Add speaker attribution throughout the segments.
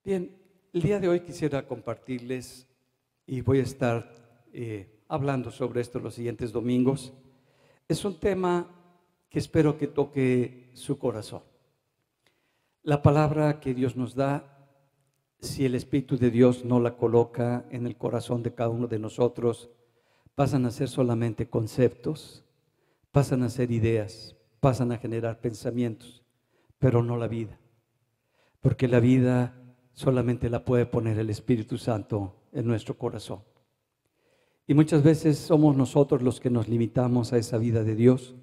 Speaker 1: Bien, el día de hoy quisiera compartirles y voy a estar hablando sobre esto los siguientes domingos. Es un tema que espero que toque su corazón. La palabra que Dios nos da, si el Espíritu de Dios no la coloca en el corazón de cada uno de nosotros, pasan a ser solamente conceptos, pasan a ser ideas, pasan a generar pensamientos, pero no la vida. Porque la vida solamente la puede poner el Espíritu Santo en nuestro corazón. Y muchas veces somos nosotros los que nos limitamos a esa vida de Dios,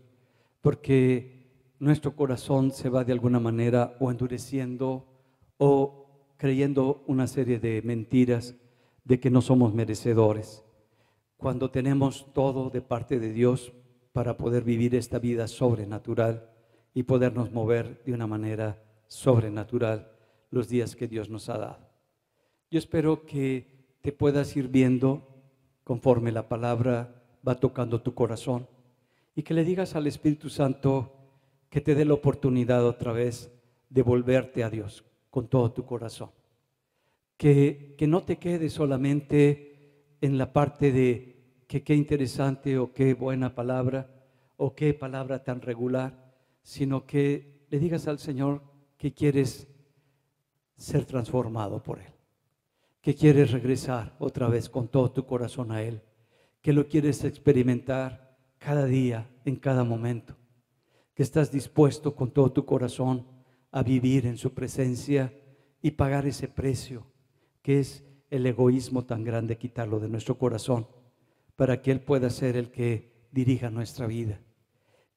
Speaker 1: porque nuestro corazón se va de alguna manera o endureciendo o creyendo una serie de mentiras de que no somos merecedores. Cuando tenemos todo de parte de Dios para poder vivir esta vida sobrenatural y podernos mover de una manera sobrenatural los días que Dios nos ha dado. Yo espero que te puedas ir viendo conforme la palabra va tocando tu corazón y que le digas al Espíritu Santo que te dé la oportunidad otra vez de volverte a Dios con todo tu corazón. Que no te quedes solamente en la parte de que qué interesante o qué buena palabra o qué palabra tan regular, sino que le digas al Señor que quieres ser transformado por Él, que quieres regresar otra vez con todo tu corazón a Él, que lo quieres experimentar cada día, en cada momento, que estás dispuesto con todo tu corazón a vivir en su presencia y pagar ese precio que es el egoísmo tan grande, quitarlo de nuestro corazón para que Él pueda ser el que dirija nuestra vida.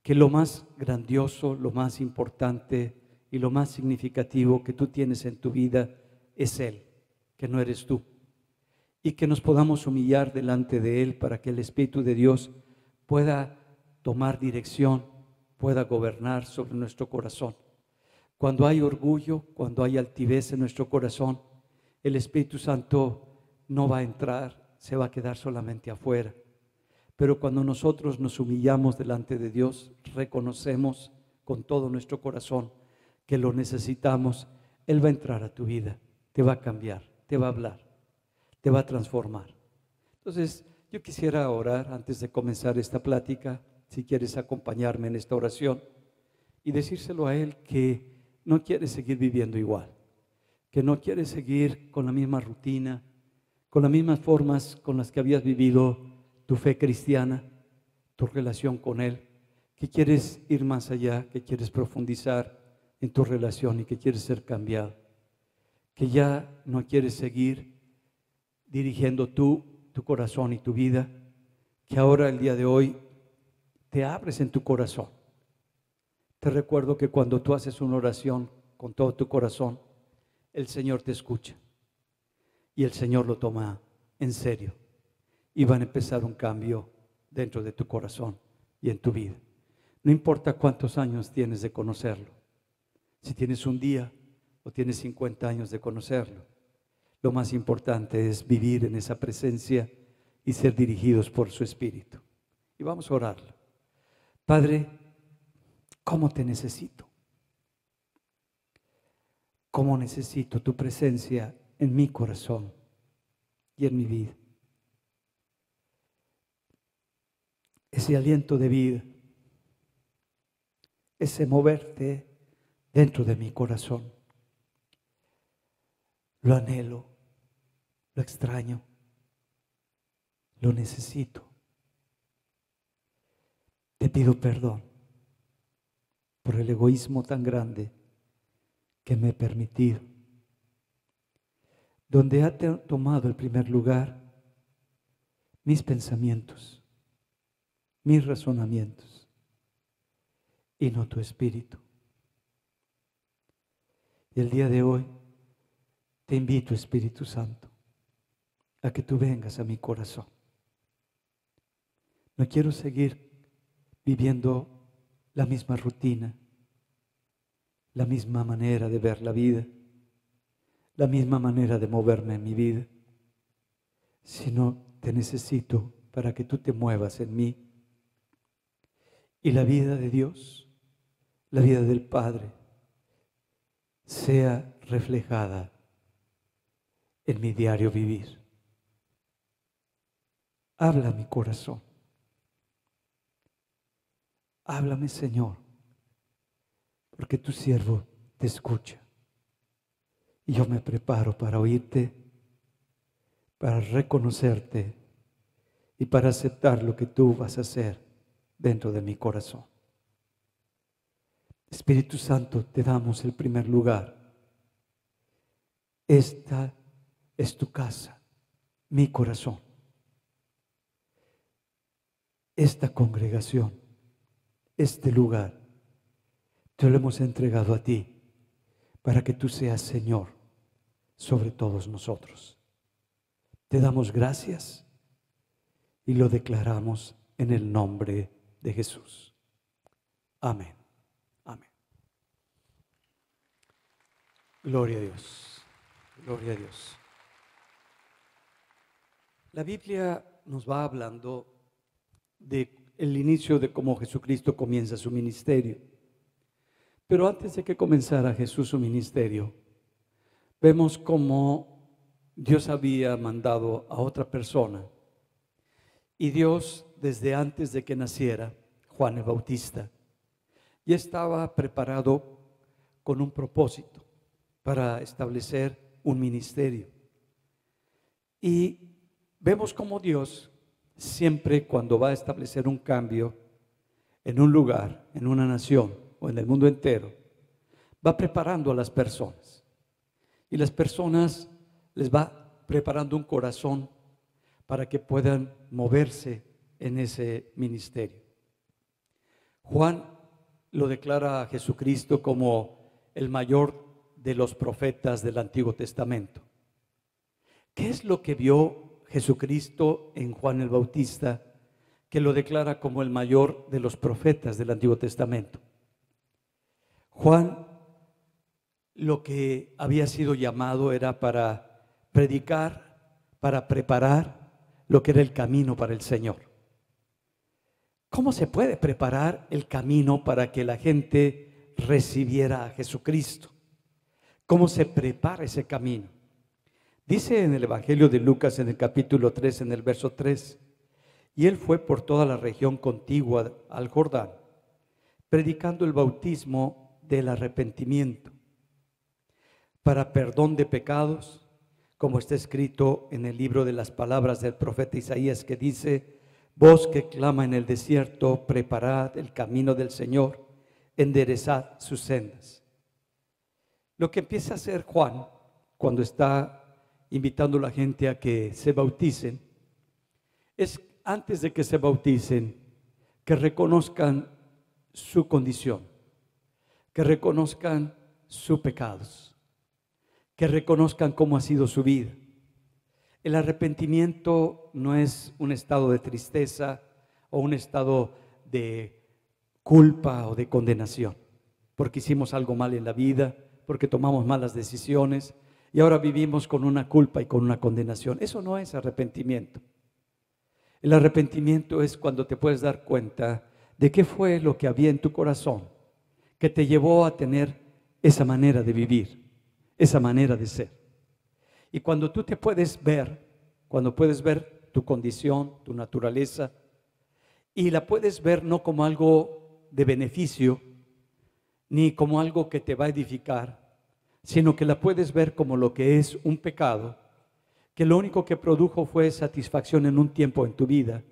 Speaker 1: Que lo más grandioso, lo más importante y lo más significativo que tú tienes en tu vida es Él, que no eres tú. Y que nos podamos humillar delante de Él para que el Espíritu de Dios pueda tomar dirección, pueda gobernar sobre nuestro corazón. Cuando hay orgullo, cuando hay altivez en nuestro corazón, el Espíritu Santo no va a entrar, se va a quedar solamente afuera. Pero cuando nosotros nos humillamos delante de Dios, reconocemos con todo nuestro corazón que lo necesitamos, Él va a entrar a tu vida, te va a cambiar, te va a hablar, te va a transformar. Entonces, yo quisiera orar antes de comenzar esta plática, si quieres acompañarme en esta oración y decírselo a Él que no quiere seguir viviendo igual, que no quiere seguir con la misma rutina, con las mismas formas con las que habías vivido tu fe cristiana, tu relación con Él, que quieres ir más allá, que quieres profundizar en tu relación y que quieres ser cambiado, que ya no quieres seguir dirigiendo tu corazón y tu vida, que ahora el día de hoy te abres en tu corazón. Te recuerdo que cuando tú haces una oración con todo tu corazón, el Señor te escucha y el Señor lo toma en serio y van a empezar un cambio dentro de tu corazón y en tu vida. No importa cuántos años tienes de conocerlo, si tienes un día o tienes 50 años de conocerlo, lo más importante es vivir en esa presencia y ser dirigidos por su Espíritu. Y vamos a orarlo. Padre, ¿cómo te necesito? ¿Cómo necesito tu presencia en mi corazón y en mi vida? Ese aliento de vida, ese moverte dentro de mi corazón. Lo anhelo, lo extraño, lo necesito. Te pido perdón por el egoísmo tan grande que me he permitido, donde ha tomado el primer lugar mis pensamientos, mis razonamientos y no tu espíritu. Y el día de hoy te invito, Espíritu Santo, a que tú vengas a mi corazón. No quiero seguir viviendo la misma rutina, la misma manera de ver la vida, la misma manera de moverme en mi vida, sino te necesito para que tú te muevas en mí. Y la vida de Dios, la vida del Padre, sea reflejada en mi diario vivir. Habla a mi corazón. Háblame, Señor, porque tu siervo te escucha. Y yo me preparo para oírte, para reconocerte y para aceptar lo que tú vas a hacer dentro de mi corazón. Espíritu Santo, te damos el primer lugar. Esta es tu casa, mi corazón. Esta congregación, este lugar, te lo hemos entregado a ti para que tú seas Señor sobre todos nosotros. Te damos gracias y lo declaramos en el nombre de Jesús. Amén. Amén. Gloria a Dios. Gloria a Dios. La Biblia nos va hablando de el inicio de cómo Jesucristo comienza su ministerio. Pero antes de que comenzara Jesús su ministerio, vemos cómo Dios había mandado a otra persona. Y Dios, desde antes de que naciera Juan el Bautista, ya estaba preparado con un propósito para establecer un ministerio. Y vemos cómo Dios, siempre cuando va a establecer un cambio en un lugar, en una nación o en el mundo entero, va preparando a las personas. Y las personas les va preparando un corazón para que puedan moverse en ese ministerio. Juan lo declara a Jesucristo como el mayor de los profetas del Antiguo Testamento. ¿Qué es lo que vio Jesucristo en Juan el Bautista que lo declara como el mayor de los profetas del Antiguo Testamento? Juan, lo que había sido llamado era para predicar, para preparar lo que era el camino para el Señor. ¿Cómo se puede preparar el camino para que la gente recibiera a Jesucristo? ¿Cómo se prepara ese camino? Dice en el Evangelio de Lucas, en el capítulo 3, en el verso 3, y él fue por toda la región contigua al Jordán, predicando el bautismo del arrepentimiento para perdón de pecados, como está escrito en el libro de las palabras del profeta Isaías, que dice: voz que clama en el desierto, preparad el camino del Señor, enderezad sus sendas. Lo que empieza a hacer Juan cuando está invitando a la gente a que se bauticen es, antes de que se bauticen, que reconozcan su condición, que reconozcan sus pecados, que reconozcan cómo ha sido su vida. El arrepentimiento no es un estado de tristeza o un estado de culpa o de condenación, porque hicimos algo mal en la vida, porque tomamos malas decisiones y ahora vivimos con una culpa y con una condenación. Eso no es arrepentimiento. El arrepentimiento es cuando te puedes dar cuenta de qué fue lo que había en tu corazón que te llevó a tener esa manera de vivir, esa manera de ser. Y cuando tú te puedes ver, cuando puedes ver tu condición, tu naturaleza, y la puedes ver no como algo de beneficio, ni como algo que te va a edificar, sino que la puedes ver como lo que es un pecado, que lo único que produjo fue satisfacción en un tiempo en tu vida,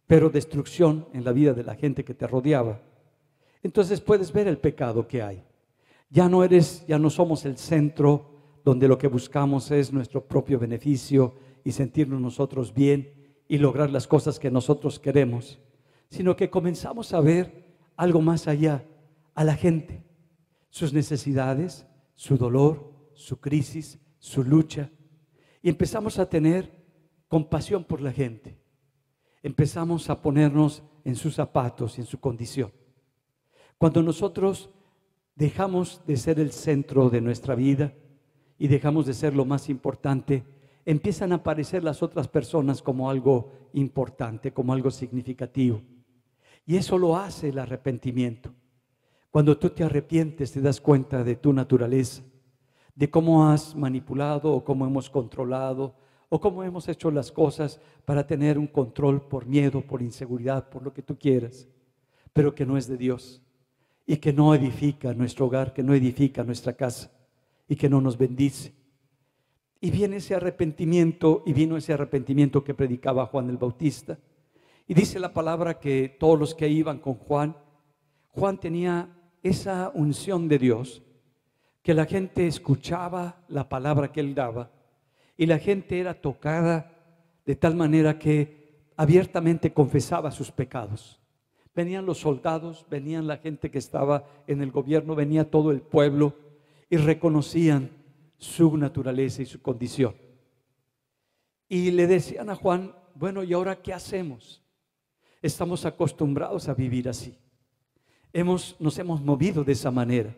Speaker 1: pero destrucción en la vida de la gente que te rodeaba. Entonces puedes ver el pecado que hay. Ya no somos el centro donde lo que buscamos es nuestro propio beneficio y sentirnos nosotros bien y lograr las cosas que nosotros queremos, sino que comenzamos a ver algo más allá, a la gente, sus necesidades, su dolor, su crisis, su lucha, y empezamos a tener compasión por la gente. Empezamos a ponernos en sus zapatos y en su condición. Cuando nosotros dejamos de ser el centro de nuestra vida y dejamos de ser lo más importante, empiezan a aparecer las otras personas como algo importante, como algo significativo. Y eso lo hace el arrepentimiento. Cuando tú te arrepientes, te das cuenta de tu naturaleza, de cómo has manipulado o cómo hemos controlado o cómo hemos hecho las cosas para tener un control por miedo, por inseguridad, por lo que tú quieras, pero que no es de Dios y que no edifica nuestro hogar, que no edifica nuestra casa y que no nos bendice. Y viene ese arrepentimiento, y vino ese arrepentimiento que predicaba Juan el Bautista. Y dice la palabra que todos los que iban con Juan tenía esa unción de Dios, que la gente escuchaba la palabra que él daba y la gente era tocada de tal manera que abiertamente confesaba sus pecados. Venían los soldados, venían la gente que estaba en el gobierno, venía todo el pueblo y reconocían su naturaleza y su condición. Y le decían a Juan, bueno, ¿y ahora qué hacemos? Estamos acostumbrados a vivir así. Nos hemos movido de esa manera.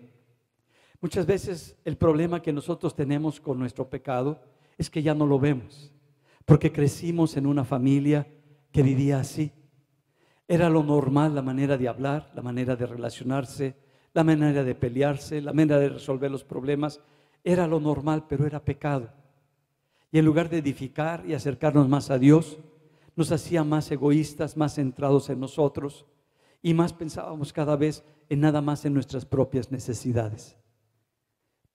Speaker 1: Muchas veces el problema que nosotros tenemos con nuestro pecado es que ya no lo vemos, porque crecimos en una familia que vivía así. Era lo normal, la manera de hablar, la manera de relacionarse, la manera de pelearse, la manera de resolver los problemas. Era lo normal, pero era pecado. Y en lugar de edificar y acercarnos más a Dios, nos hacía más egoístas, más centrados en nosotros y más pensábamos cada vez en nada más en nuestras propias necesidades.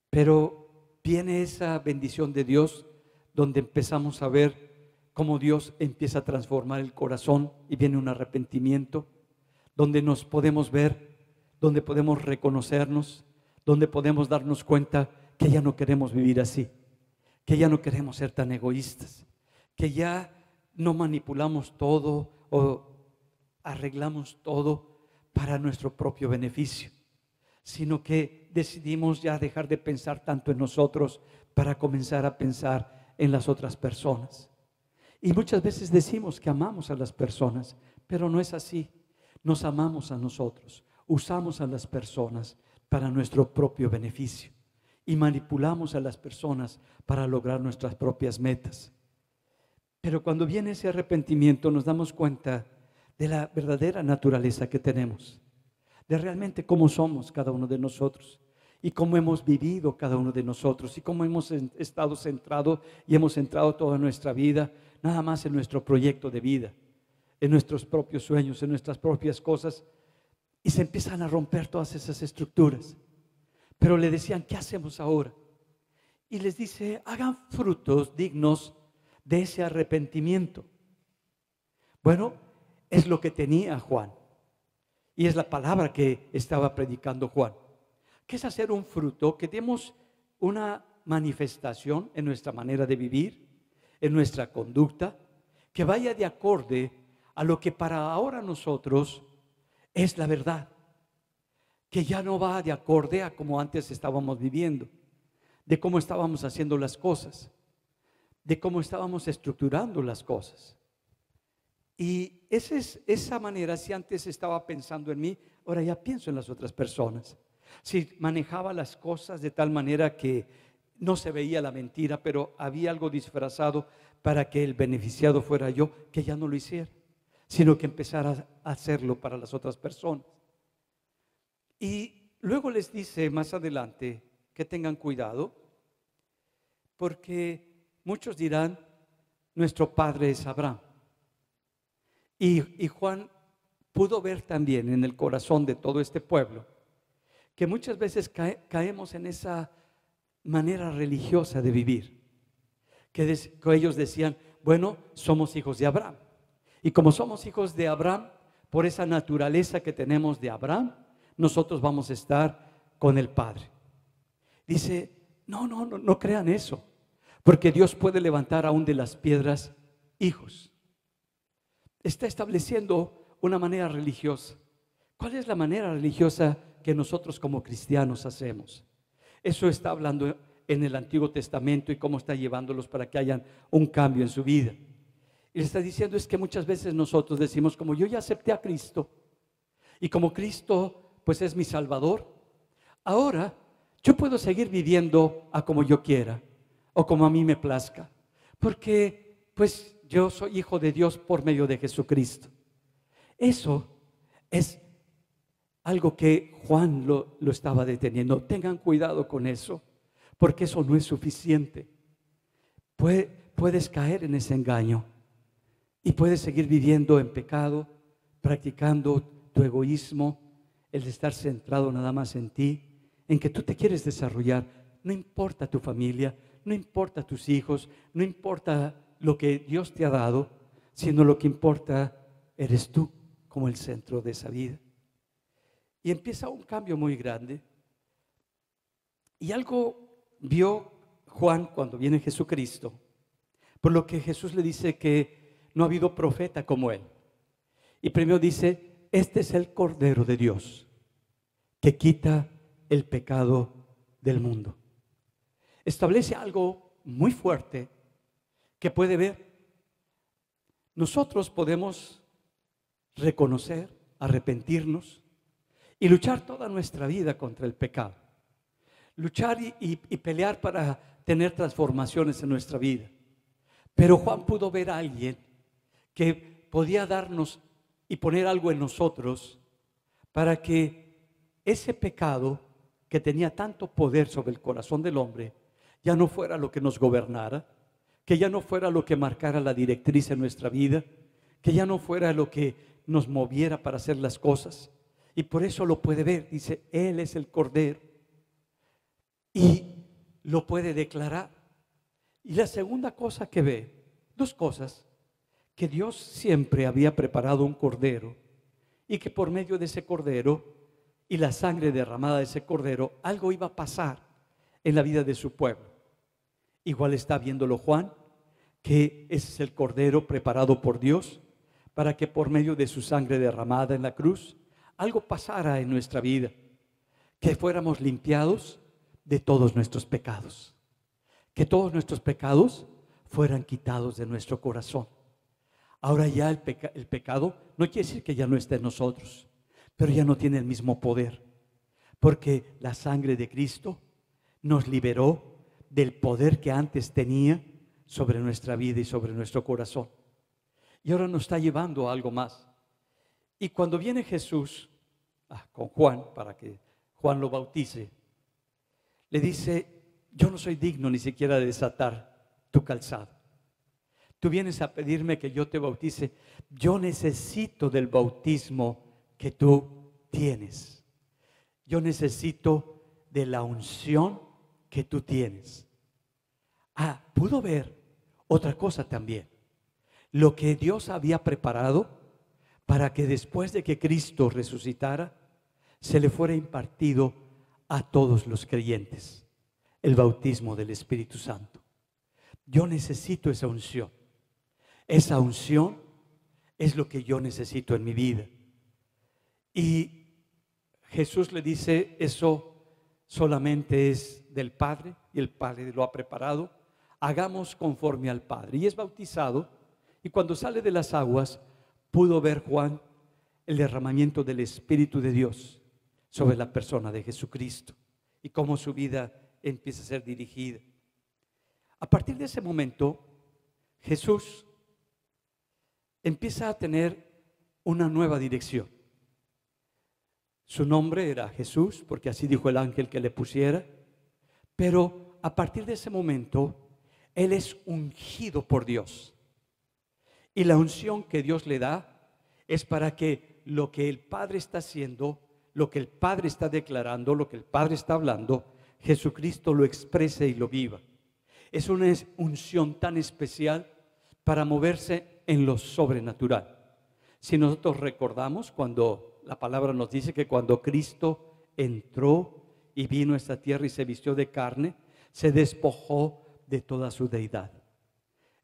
Speaker 1: Pero viene esa bendición de Dios donde empezamos a ver cómo Dios empieza a transformar el corazón y viene un arrepentimiento donde nos podemos ver, donde podemos reconocernos, donde podemos darnos cuenta que ya no queremos vivir así, que ya no queremos ser tan egoístas, que ya no manipulamos todo o arreglamos todo para nuestro propio beneficio, sino que decidimos ya dejar de pensar tanto en nosotros para comenzar a pensar en las otras personas. Y muchas veces decimos que amamos a las personas, pero no es así. Nos amamos a nosotros, usamos a las personas para nuestro propio beneficio y manipulamos a las personas para lograr nuestras propias metas. Pero cuando viene ese arrepentimiento nos damos cuenta de la verdadera naturaleza que tenemos, de realmente cómo somos cada uno de nosotros y cómo hemos vivido cada uno de nosotros y cómo hemos estado centrados y hemos centrado toda nuestra vida nada más en nuestro proyecto de vida, en nuestros propios sueños, en nuestras propias cosas, y se empiezan a romper todas esas estructuras. Pero le decían, ¿qué hacemos ahora? Y les dice, hagan frutos dignos de ese arrepentimiento. Bueno, es lo que tenía Juan y es la palabra que estaba predicando Juan, que es hacer un fruto, que demos una manifestación en nuestra manera de vivir, en nuestra conducta, que vaya de acorde a lo que para ahora nosotros es la verdad, que ya no va de acorde a como antes estábamos viviendo, de cómo estábamos haciendo las cosas, de cómo estábamos estructurando las cosas. Y esa manera, si antes estaba pensando en mí, ahora ya pienso en las otras personas. Si manejaba las cosas de tal manera que no se veía la mentira, pero había algo disfrazado para que el beneficiado fuera yo, que ya no lo hiciera, sino que empezara a hacerlo para las otras personas. Y luego les dice más adelante que tengan cuidado, porque muchos dirán, nuestro padre es Abraham. Y Juan pudo ver también en el corazón de todo este pueblo que muchas veces caemos en esa manera religiosa de vivir, que ellos decían, bueno, somos hijos de Abraham, y como somos hijos de Abraham, por esa naturaleza que tenemos de Abraham, nosotros vamos a estar con el Padre. Dice, no crean eso, porque Dios puede levantar aún de las piedras hijos. Está estableciendo una manera religiosa. ¿Cuál es la manera religiosa que nosotros como cristianos hacemos? Eso está hablando en el Antiguo Testamento y cómo está llevándolos para que hayan un cambio en su vida. Y le está diciendo es que muchas veces nosotros decimos, como yo ya acepté a Cristo y como Cristo pues es mi Salvador, ahora yo puedo seguir viviendo a como yo quiera o como a mí me plazca, porque pues yo soy hijo de Dios por medio de Jesucristo. Eso es algo que Juan lo estaba deteniendo. Tengan cuidado con eso, porque eso no es suficiente. Puedes caer en ese engaño y puedes seguir viviendo en pecado, practicando tu egoísmo, el de estar centrado nada más en ti, en que tú te quieres desarrollar. No importa tu familia, no importa tus hijos, no importa lo que Dios te ha dado, sino lo que importa eres tú como el centro de esa vida. Y empieza un cambio muy grande. Y algo vio Juan cuando viene Jesucristo, por lo que Jesús le dice que no ha habido profeta como él. Y primero dice, este es el Cordero de Dios que quita el pecado del mundo. Establece algo muy fuerte que puede ver. Nosotros podemos reconocer, arrepentirnos y luchar toda nuestra vida contra el pecado. Luchar y pelear para tener transformaciones en nuestra vida. Pero Juan pudo ver a alguien que podía darnos y poner algo en nosotros para que ese pecado que tenía tanto poder sobre el corazón del hombre ya no fuera lo que nos gobernara, que ya no fuera lo que marcara la directriz en nuestra vida, que ya no fuera lo que nos moviera para hacer las cosas. Y por eso lo puede ver, dice, Él es el Cordero. Y lo puede declarar. Y la segunda cosa que ve, dos cosas, que Dios siempre había preparado un cordero y que por medio de ese cordero y la sangre derramada de ese cordero, algo iba a pasar en la vida de su pueblo. Igual está viéndolo Juan, que ese es el cordero preparado por Dios para que por medio de su sangre derramada en la cruz, algo pasara en nuestra vida, que fuéramos limpiados de todos nuestros pecados, que todos nuestros pecados fueran quitados de nuestro corazón. Ahora ya el pecado no quiere decir que ya no esté en nosotros, pero ya no tiene el mismo poder, porque la sangre de Cristo nos liberó del poder que antes tenía sobre nuestra vida y sobre nuestro corazón. Y ahora nos está llevando a algo más. Y cuando viene Jesús con Juan, para que Juan lo bautice, le dice, yo no soy digno ni siquiera de desatar tu calzado. Tú vienes a pedirme que yo te bautice. Yo necesito del bautismo que tú tienes. Yo necesito de la unción que tú tienes. Pudo ver otra cosa también. Lo que Dios había preparado para que después de que Cristo resucitara, se le fuera impartido a todos los creyentes el bautismo del Espíritu Santo. Yo necesito esa unción. Esa unción es lo que yo necesito en mi vida. Y Jesús le dice, eso solamente es del Padre y el Padre lo ha preparado. Hagamos conforme al Padre. Y es bautizado, y cuando sale de las aguas pudo ver Juan el derramamiento del Espíritu de Dios sobre la persona de Jesucristo y cómo su vida empieza a ser dirigida. A partir de ese momento, Jesús empieza a tener una nueva dirección. Su nombre era Jesús, porque así dijo el ángel que le pusiera, pero a partir de ese momento, Él es ungido por Dios. Y la unción que Dios le da es para que lo que el Padre está haciendo, lo que el Padre está declarando, lo que el Padre está hablando, Jesucristo lo exprese y lo viva. Es una unción tan especial para moverse en lo sobrenatural. Si nosotros recordamos cuando la palabra nos dice que cuando Cristo entró y vino a esta tierra y se vistió de carne, se despojó de toda su deidad.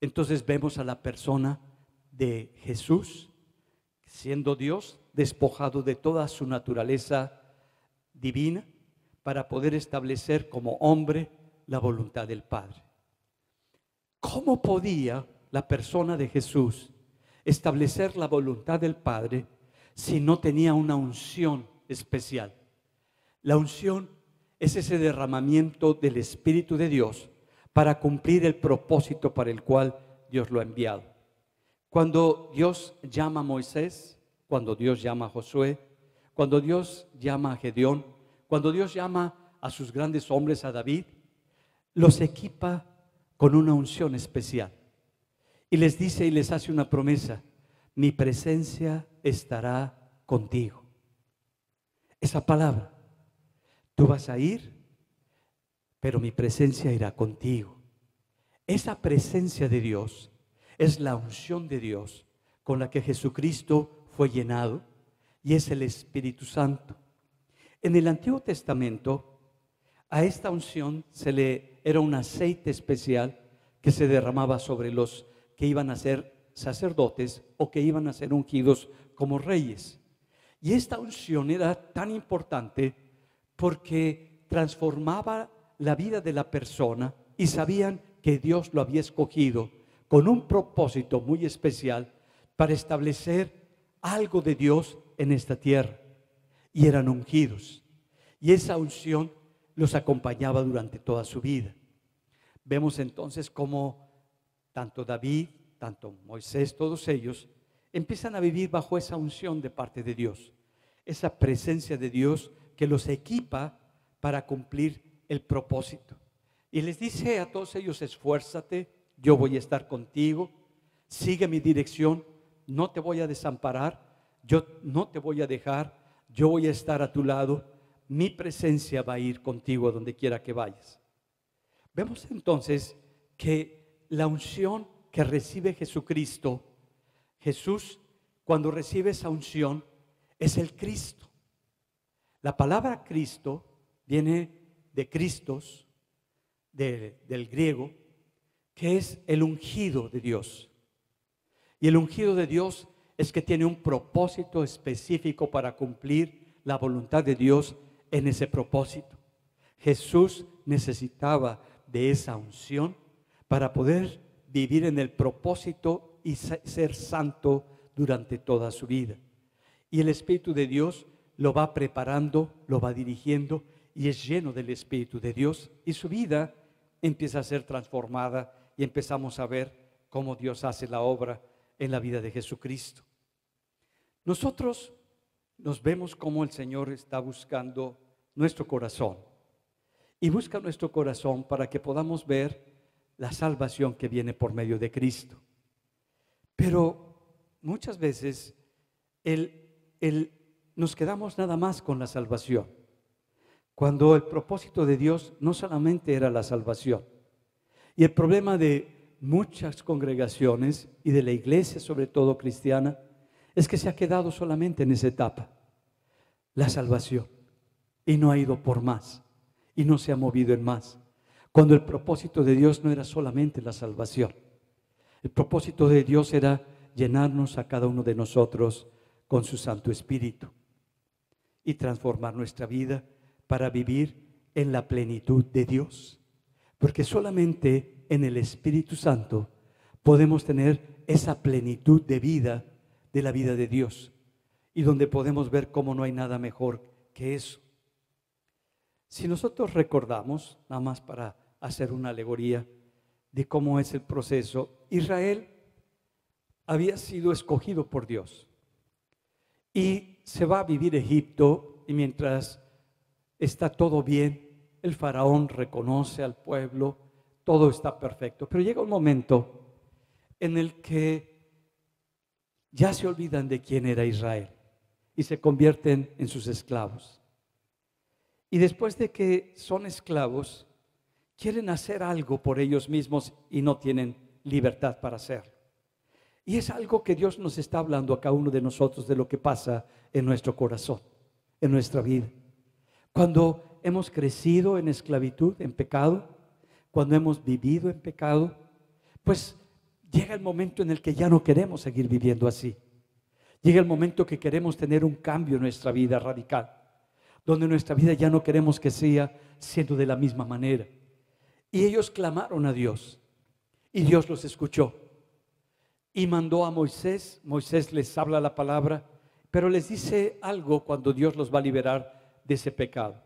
Speaker 1: Entonces vemos a la persona de Jesús, siendo Dios, despojado de toda su naturaleza divina para poder establecer como hombre la voluntad del Padre. ¿Cómo podía la persona de Jesús establecer la voluntad del Padre si no tenía una unción especial? La unción es ese derramamiento del Espíritu de Dios para cumplir el propósito para el cual Dios lo ha enviado. Cuando Dios llama a Moisés, cuando Dios llama a Josué, cuando Dios llama a Gedeón, cuando Dios llama a sus grandes hombres, a David, los equipa con una unción especial. Y les dice y les hace una promesa: mi presencia estará contigo. Esa palabra, tú vas a ir, pero mi presencia irá contigo. Esa presencia de Dios es la unción de Dios con la que Jesucristo fue llenado, y es el Espíritu Santo. En el Antiguo Testamento, a esta unción era un aceite especial que se derramaba sobre los que iban a ser sacerdotes o que iban a ser ungidos como reyes. Y esta unción era tan importante porque transformaba la vida de la persona, y sabían que Dios lo había escogido con un propósito muy especial para establecer algo de Dios en esta tierra, y eran ungidos, y esa unción los acompañaba durante toda su vida. Vemos entonces cómo tanto David, tanto Moisés, todos ellos empiezan a vivir bajo esa unción de parte de Dios, esa presencia de Dios que los equipa para cumplir el propósito. Y les dice a todos ellos: esfuérzate, yo voy a estar contigo, sigue mi dirección, no te voy a desamparar, yo no te voy a dejar, yo voy a estar a tu lado, mi presencia va a ir contigo a donde quiera que vayas. Vemos entonces que la unción que recibe Jesucristo, Jesús, cuando recibe esa unción, es el Cristo. La palabra Cristo viene de Christos, del griego, que es el ungido de Dios. Y el ungido de Dios es que tiene un propósito específico para cumplir la voluntad de Dios en ese propósito. Jesús necesitaba de esa unción para poder vivir en el propósito y ser santo durante toda su vida. Y el Espíritu de Dios lo va preparando, lo va dirigiendo, y es lleno del Espíritu de Dios, y su vida empieza a ser transformada, y empezamos a ver cómo Dios hace la obra en la vida de Jesucristo. Nosotros nos vemos cómo el Señor está buscando nuestro corazón, y busca nuestro corazón para que podamos ver la salvación que viene por medio de Cristo. Pero muchas veces nos quedamos nada más con la salvación, cuando el propósito de Dios no solamente era la salvación. Y el problema de muchas congregaciones y de la iglesia, sobre todo cristiana, es que se ha quedado solamente en esa etapa, la salvación, y no ha ido por más, y no se ha movido en más, cuando el propósito de Dios no era solamente la salvación. El propósito de Dios era llenarnos a cada uno de nosotros con su Santo Espíritu y transformar nuestra vida para vivir en la plenitud de Dios, porque solamente en el Espíritu Santo podemos tener esa plenitud de vida, de la vida de Dios, y donde podemos ver cómo no hay nada mejor que eso. Si nosotros recordamos, nada más para hacer una alegoría de cómo es el proceso, Israel había sido escogido por Dios y se va a vivir a Egipto, y mientras está todo bien, el faraón reconoce al pueblo, todo está perfecto, pero llega un momento en el que ya se olvidan de quién era Israel y se convierten en sus esclavos. Y después de que son esclavos, quieren hacer algo por ellos mismos y no tienen libertad para hacerlo. Y es algo que Dios nos está hablando a cada uno de nosotros, de lo que pasa en nuestro corazón, en nuestra vida. Cuando hemos crecido en esclavitud, en pecado, cuando hemos vivido en pecado, pues llega el momento en el que ya no queremos seguir viviendo así. Llega el momento que queremos tener un cambio en nuestra vida radical, donde nuestra vida ya no queremos que sea siendo de la misma manera. Y ellos clamaron a Dios, y Dios los escuchó y mandó a Moisés. Moisés les habla la palabra, pero les dice algo cuando Dios los va a liberar de ese pecado.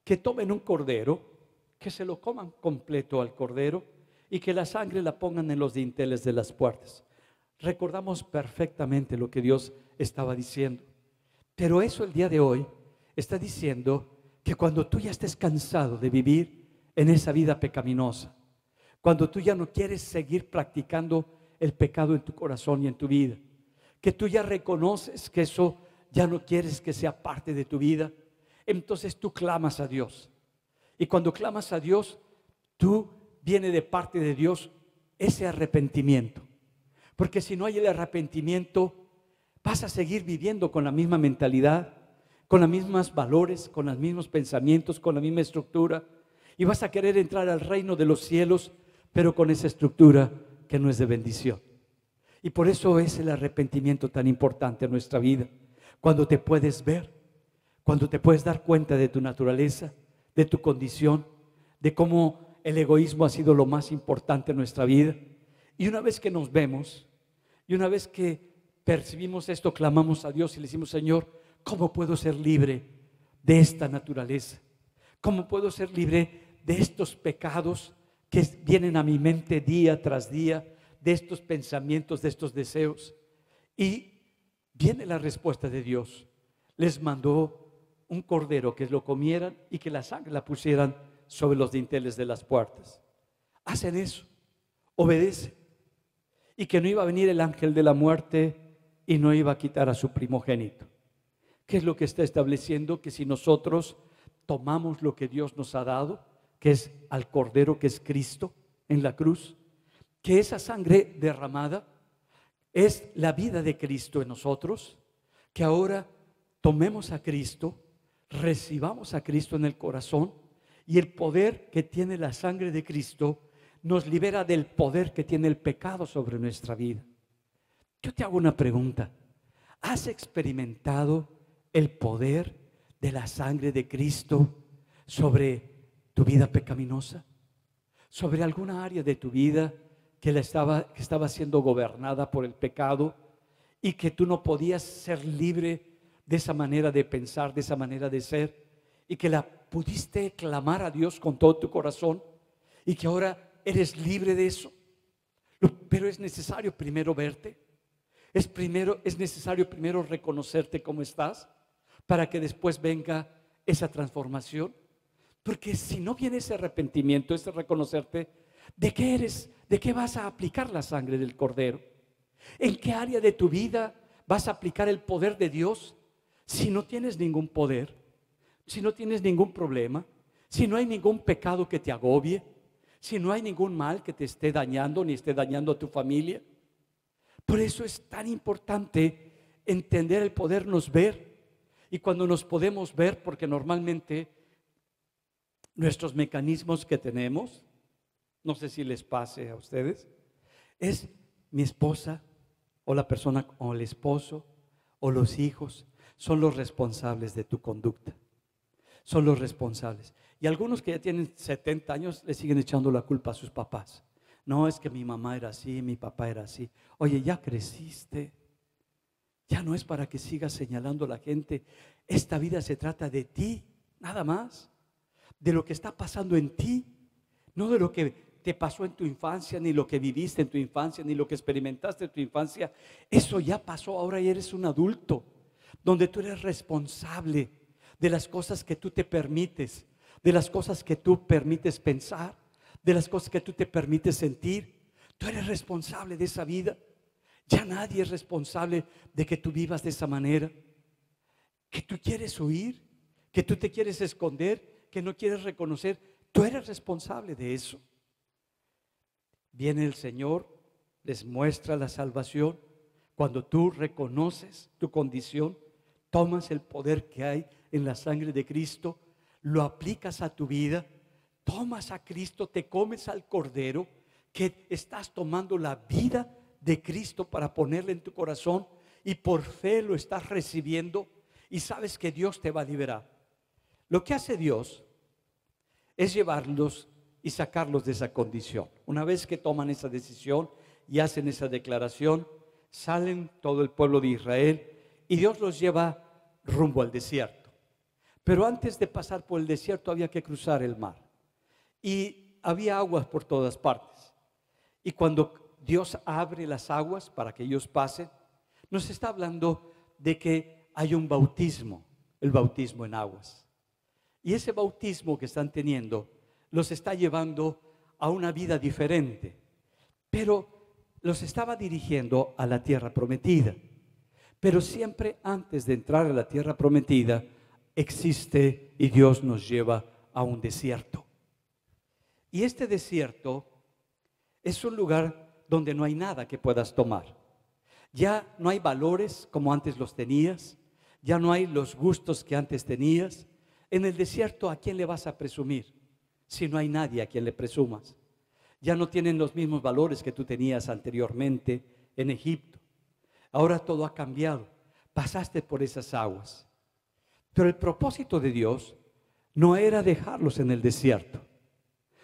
Speaker 1: que tomen un cordero, que se lo coman completo al cordero y que la sangre la pongan en los dinteles de las puertas. Recordamos perfectamente lo que Dios estaba diciendo. Pero eso el día de hoy está diciendo que cuando tú ya estés cansado de vivir en esa vida pecaminosa, cuando tú ya no quieres seguir practicando el pecado en tu corazón y en tu vida, que tú ya reconoces que eso ya no quieres que sea parte de tu vida, entonces tú clamas a Dios. Y cuando clamas a Dios, viene de parte de Dios ese arrepentimiento. Porque si no hay el arrepentimiento, vas a seguir viviendo con la misma mentalidad, con los mismos valores, con los mismos pensamientos, con la misma estructura. Y vas a querer entrar al reino de los cielos, pero con esa estructura que no es de bendición. Y por eso es el arrepentimiento tan importante en nuestra vida. Cuando te puedes ver, cuando te puedes dar cuenta de tu naturaleza, de tu condición, de cómo el egoísmo ha sido lo más importante en nuestra vida. Y una vez que nos vemos, y una vez que percibimos esto, clamamos a Dios y le decimos: Señor, ¿cómo puedo ser libre de esta naturaleza? ¿Cómo puedo ser libre de estos pecados que vienen a mi mente día tras día, de estos pensamientos, de estos deseos? Y viene la respuesta de Dios. Les mandó un cordero que lo comieran y que la sangre la pusieran sobre los dinteles de las puertas. Hacen eso, obedecen. Y que no iba a venir el ángel de la muerte y no iba a quitar a su primogénito. ¿Qué es lo que está estableciendo? Que si nosotros tomamos lo que Dios nos ha dado, que es al cordero, que es Cristo en la cruz, que esa sangre derramada es la vida de Cristo en nosotros, que ahora tomemos a Cristo, recibamos a Cristo en el corazón, y el poder que tiene la sangre de Cristo nos libera del poder que tiene el pecado sobre nuestra vida. Yo te hago una pregunta: ¿has experimentado el poder de la sangre de Cristo sobre tu vida pecaminosa? ¿Sobre alguna área de tu vida que estaba siendo gobernada por el pecado y que tú no podías ser libre de esa manera de pensar, de esa manera de ser, y que la pudiste clamar a Dios con todo tu corazón y que ahora eres libre de eso? Pero es necesario primero verte, es necesario primero reconocerte cómo estás, para que después venga esa transformación. Porque si no viene ese arrepentimiento, ese reconocerte, ¿de qué eres? ¿De qué vas a aplicar la sangre del Cordero? ¿En qué área de tu vida vas a aplicar el poder de Dios si no tienes ningún poder? Si no tienes ningún problema, si no hay ningún pecado que te agobie, si no hay ningún mal que te esté dañando ni esté dañando a tu familia. Por eso es tan importante entender el podernos ver. Y cuando nos podemos ver, porque normalmente nuestros mecanismos que tenemos, no sé si les pase a ustedes, es mi esposa o la persona o el esposo o los hijos son los responsables de tu conducta. Son los responsables. Y algunos que ya tienen 70 años le siguen echando la culpa a sus papás. No, es que mi mamá era así, mi papá era así. Oye, ya creciste. Ya no es para que sigas señalando a la gente. Esta vida se trata de ti, nada más. De lo que está pasando en ti. No de lo que te pasó en tu infancia, ni lo que viviste en tu infancia, ni lo que experimentaste en tu infancia. Eso ya pasó, ahora ya eres un adulto, donde tú eres responsable de las cosas que tú te permites, de las cosas que tú permites pensar, de las cosas que tú te permites sentir. Tú eres responsable de esa vida. Ya nadie es responsable de que tú vivas de esa manera. Que tú quieres huir, que tú te quieres esconder, que no quieres reconocer. Tú eres responsable de eso. Viene el Señor, les muestra la salvación. Cuando tú reconoces tu condición, tomas el poder que hay en la sangre de Cristo, lo aplicas a tu vida, tomas a Cristo, te comes al Cordero, que estás tomando la vida de Cristo para ponerle en tu corazón, y por fe lo estás recibiendo y sabes que Dios te va a liberar. Lo que hace Dios es llevarlos y sacarlos de esa condición. Una vez que toman esa decisión y hacen esa declaración, salen todo el pueblo de Israel y Dios los lleva rumbo al desierto. Pero antes de pasar por el desierto había que cruzar el mar. Y había aguas por todas partes. Y cuando Dios abre las aguas para que ellos pasen, nos está hablando de que hay un bautismo, el bautismo en aguas. Y ese bautismo que están teniendo los está llevando a una vida diferente, pero los estaba dirigiendo a la tierra prometida. Pero siempre antes de entrar a la tierra prometida existe y Dios nos lleva a un desierto. Y este desierto es un lugar donde no hay nada que puedas tomar. Ya no hay valores como antes los tenías, ya no hay los gustos que antes tenías. En el desierto, ¿a quién le vas a presumir? Si no hay nadie a quien le presumas. Ya no tienen los mismos valores que tú tenías anteriormente en Egipto. Ahora todo ha cambiado. Pasaste por esas aguas. Pero el propósito de Dios no era dejarlos en el desierto,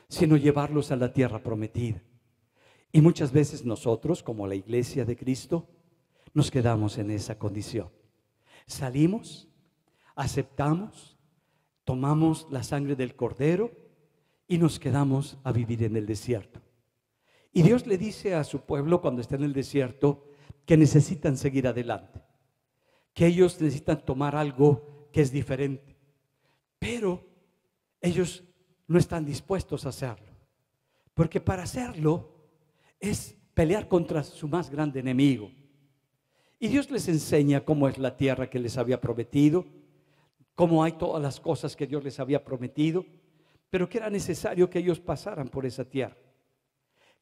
Speaker 1: sino llevarlos a la tierra prometida. Y muchas veces nosotros, como la iglesia de Cristo, nos quedamos en esa condición. Salimos, aceptamos, tomamos la sangre del Cordero y nos quedamos a vivir en el desierto. Y Dios le dice a su pueblo cuando está en el desierto que necesitan seguir adelante, que ellos necesitan tomar algo que es diferente, pero ellos no están dispuestos a hacerlo, porque para hacerlo es pelear contra su más grande enemigo. Y Dios les enseña cómo es la tierra que les había prometido, cómo hay todas las cosas que Dios les había prometido, pero que era necesario que ellos pasaran por esa tierra.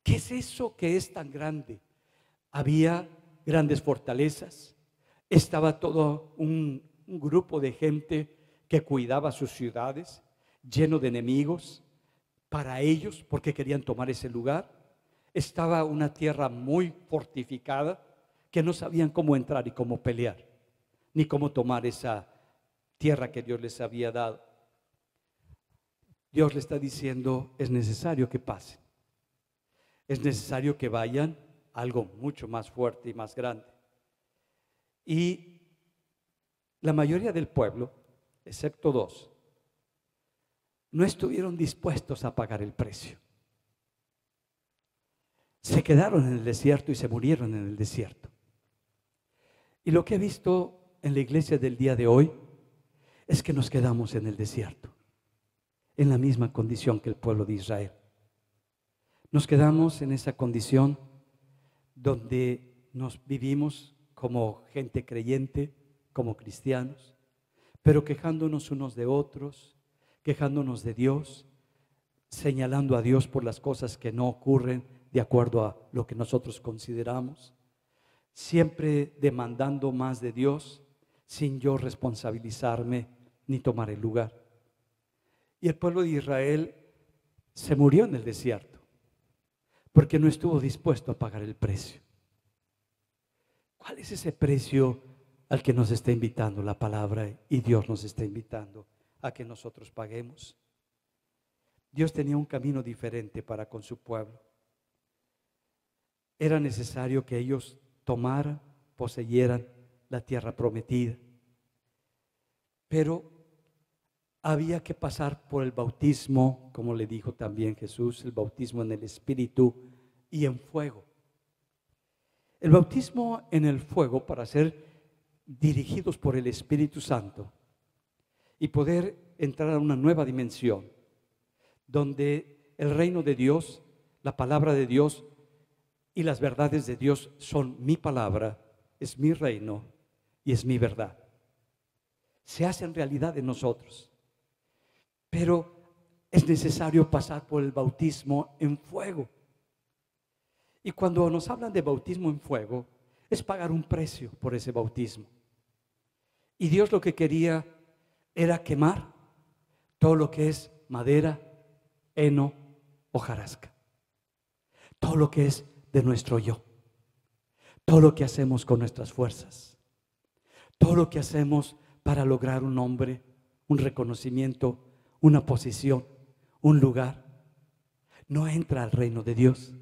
Speaker 1: ¿Qué es eso que es tan grande? Había grandes fortalezas, estaba todo un grupo de gente que cuidaba sus ciudades, lleno de enemigos para ellos, porque querían tomar ese lugar. Estaba una tierra muy fortificada, que no sabían cómo entrar y cómo pelear, ni cómo tomar esa tierra que Dios les había dado. Dios le está diciendo, es necesario que pasen. Es necesario que vayan a algo mucho más fuerte y más grande. Y la mayoría del pueblo, excepto 2, no estuvieron dispuestos a pagar el precio. Se quedaron en el desierto y se murieron en el desierto. Y lo que he visto en la iglesia del día de hoy es que nos quedamos en el desierto, en la misma condición que el pueblo de Israel. Nos quedamos en esa condición donde nos vivimos como gente creyente, como cristianos, pero quejándonos unos de otros, quejándonos de Dios, señalando a Dios por las cosas que no ocurren de acuerdo a lo que nosotros consideramos, siempre demandando más de Dios sin yo responsabilizarme ni tomar el lugar. Y el pueblo de Israel se murió en el desierto porque no estuvo dispuesto a pagar el precio. ¿Cuál es ese precio al que nos está invitando la palabra y Dios nos está invitando a que nosotros paguemos? Dios tenía un camino diferente para con su pueblo. Era necesario que ellos tomaran, poseyeran la tierra prometida. Pero había que pasar por el bautismo, como le dijo también Jesús, el bautismo en el Espíritu y en fuego. El bautismo en el fuego para ser dirigidos por el Espíritu Santo y poder entrar a una nueva dimensión donde el reino de Dios, la palabra de Dios y las verdades de Dios son mi palabra, es mi reino y es mi verdad. Se hacen realidad en nosotros, pero es necesario pasar por el bautismo en fuego. Y cuando nos hablan de bautismo en fuego, es pagar un precio por ese bautismo. Y Dios lo que quería era quemar todo lo que es madera, heno, hojarasca, todo lo que es de nuestro yo, todo lo que hacemos con nuestras fuerzas, todo lo que hacemos para lograr un nombre, un reconocimiento, una posición, un lugar, no entra al reino de Dios.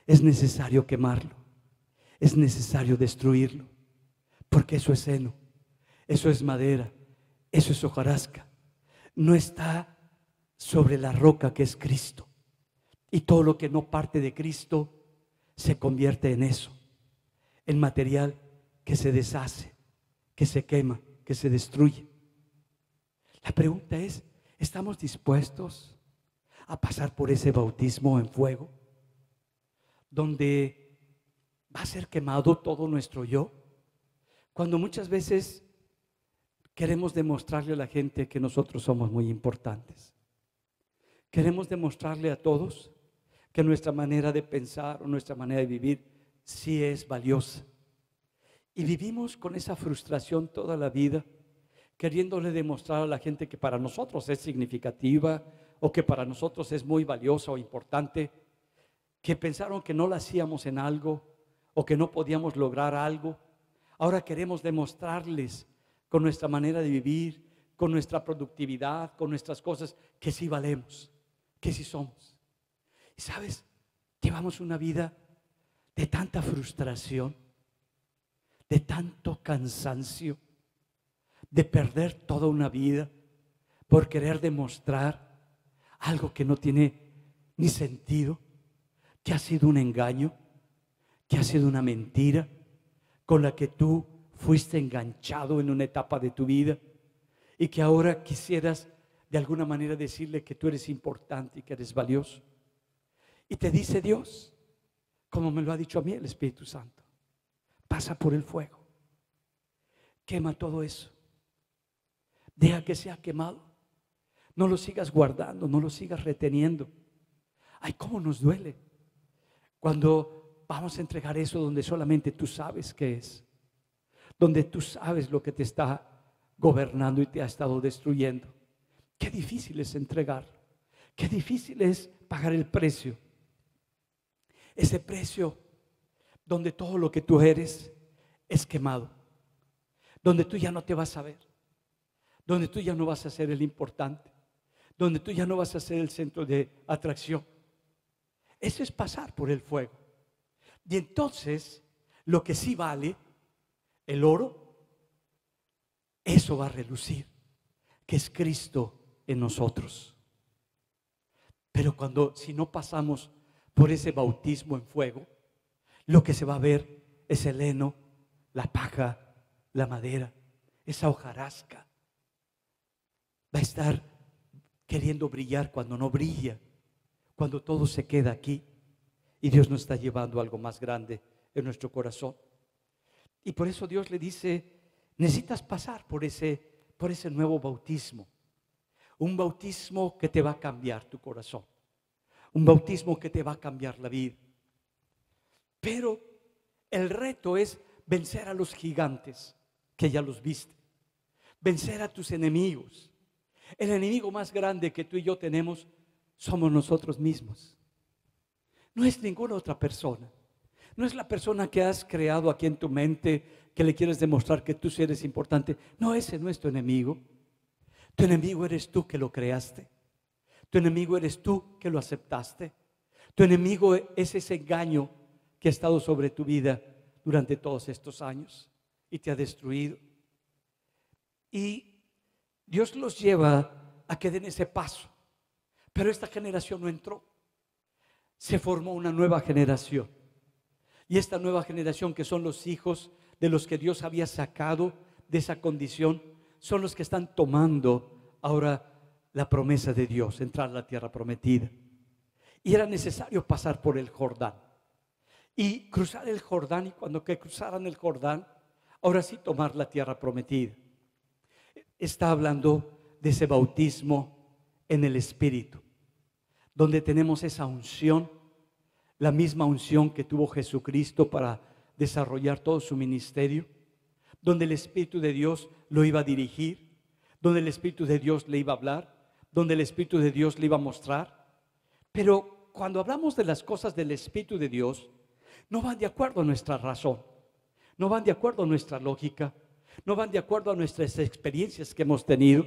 Speaker 1: Es necesario quemarlo, es necesario destruirlo, porque eso es heno, eso es madera, Eso es hojarasca. No está sobre la roca que es Cristo. Y todo lo que no parte de Cristo se convierte en eso, en material que se deshace, que se quema, que se destruye. La pregunta es, ¿estamos dispuestos a pasar por ese bautismo en fuego, donde va a ser quemado todo nuestro yo? Cuando muchas veces queremos demostrarle a la gente que nosotros somos muy importantes. Queremos demostrarle a todos que nuestra manera de pensar o nuestra manera de vivir sí es valiosa. Y vivimos con esa frustración toda la vida, queriéndole demostrar a la gente que para nosotros es significativa o que para nosotros es muy valiosa o importante, que pensaron que no la hacíamos en algo o que no podíamos lograr algo. Ahora queremos demostrarles con nuestra manera de vivir, con nuestra productividad, con nuestras cosas, que sí valemos, que sí somos. Y sabes, llevamos una vida de tanta frustración, de tanto cansancio, de perder toda una vida por querer demostrar algo que no tiene ni sentido, que ha sido un engaño, que ha sido una mentira con la que tú fuiste enganchado en una etapa de tu vida y que ahora quisieras de alguna manera decirle que tú eres importante y que eres valioso. Y te dice Dios, como me lo ha dicho a mí el Espíritu Santo, pasa por el fuego, quema todo eso, deja que sea quemado, no lo sigas guardando, no lo sigas reteniendo. Ay, cómo nos duele cuando vamos a entregar eso donde solamente tú sabes qué es, donde tú sabes lo que te está gobernando y te ha estado destruyendo. Qué difícil es entregar, qué difícil es pagar el precio. Ese precio donde todo lo que tú eres es quemado, donde tú ya no te vas a ver, donde tú ya no vas a ser el importante, donde tú ya no vas a ser el centro de atracción. Eso es pasar por el fuego. Y entonces, lo que sí vale, el oro, eso va a relucir, que es Cristo en nosotros. Pero si no pasamos por ese bautismo en fuego, lo que se va a ver es el heno, la paja, la madera, esa hojarasca. Va a estar queriendo brillar cuando no brilla, cuando todo se queda aquí y Dios nos está llevando a algo más grande en nuestro corazón. Y por eso Dios le dice, necesitas pasar por ese nuevo bautismo, un bautismo que te va a cambiar tu corazón, un bautismo que te va a cambiar la vida. Pero el reto es vencer a los gigantes que ya los viste, vencer a tus enemigos. El enemigo más grande que tú y yo tenemos somos nosotros mismos. No es ninguna otra persona. No es la persona que has creado aquí en tu mente, que le quieres demostrar que tú sí eres importante. No, ese no es tu enemigo. Tu enemigo eres tú que lo creaste. Tu enemigo eres tú que lo aceptaste. Tu enemigo es ese engaño que ha estado sobre tu vida durante todos estos años y te ha destruido. Y Dios los lleva a que den ese paso. Pero esta generación no entró. Se formó una nueva generación. Y esta nueva generación, que son los hijos de los que Dios había sacado de esa condición, son los que están tomando ahora la promesa de Dios, entrar a la tierra prometida. Y era necesario pasar por el Jordán y cruzar el Jordán, y cuando que cruzaran el Jordán, ahora sí tomar la tierra prometida. Está hablando de ese bautismo en el Espíritu, donde tenemos esa unción, la misma unción que tuvo Jesucristo para desarrollar todo su ministerio, donde el Espíritu de Dios lo iba a dirigir, donde el Espíritu de Dios le iba a hablar, donde el Espíritu de Dios le iba a mostrar. Pero cuando hablamos de las cosas del Espíritu de Dios, no van de acuerdo a nuestra razón, no van de acuerdo a nuestra lógica, no van de acuerdo a nuestras experiencias que hemos tenido,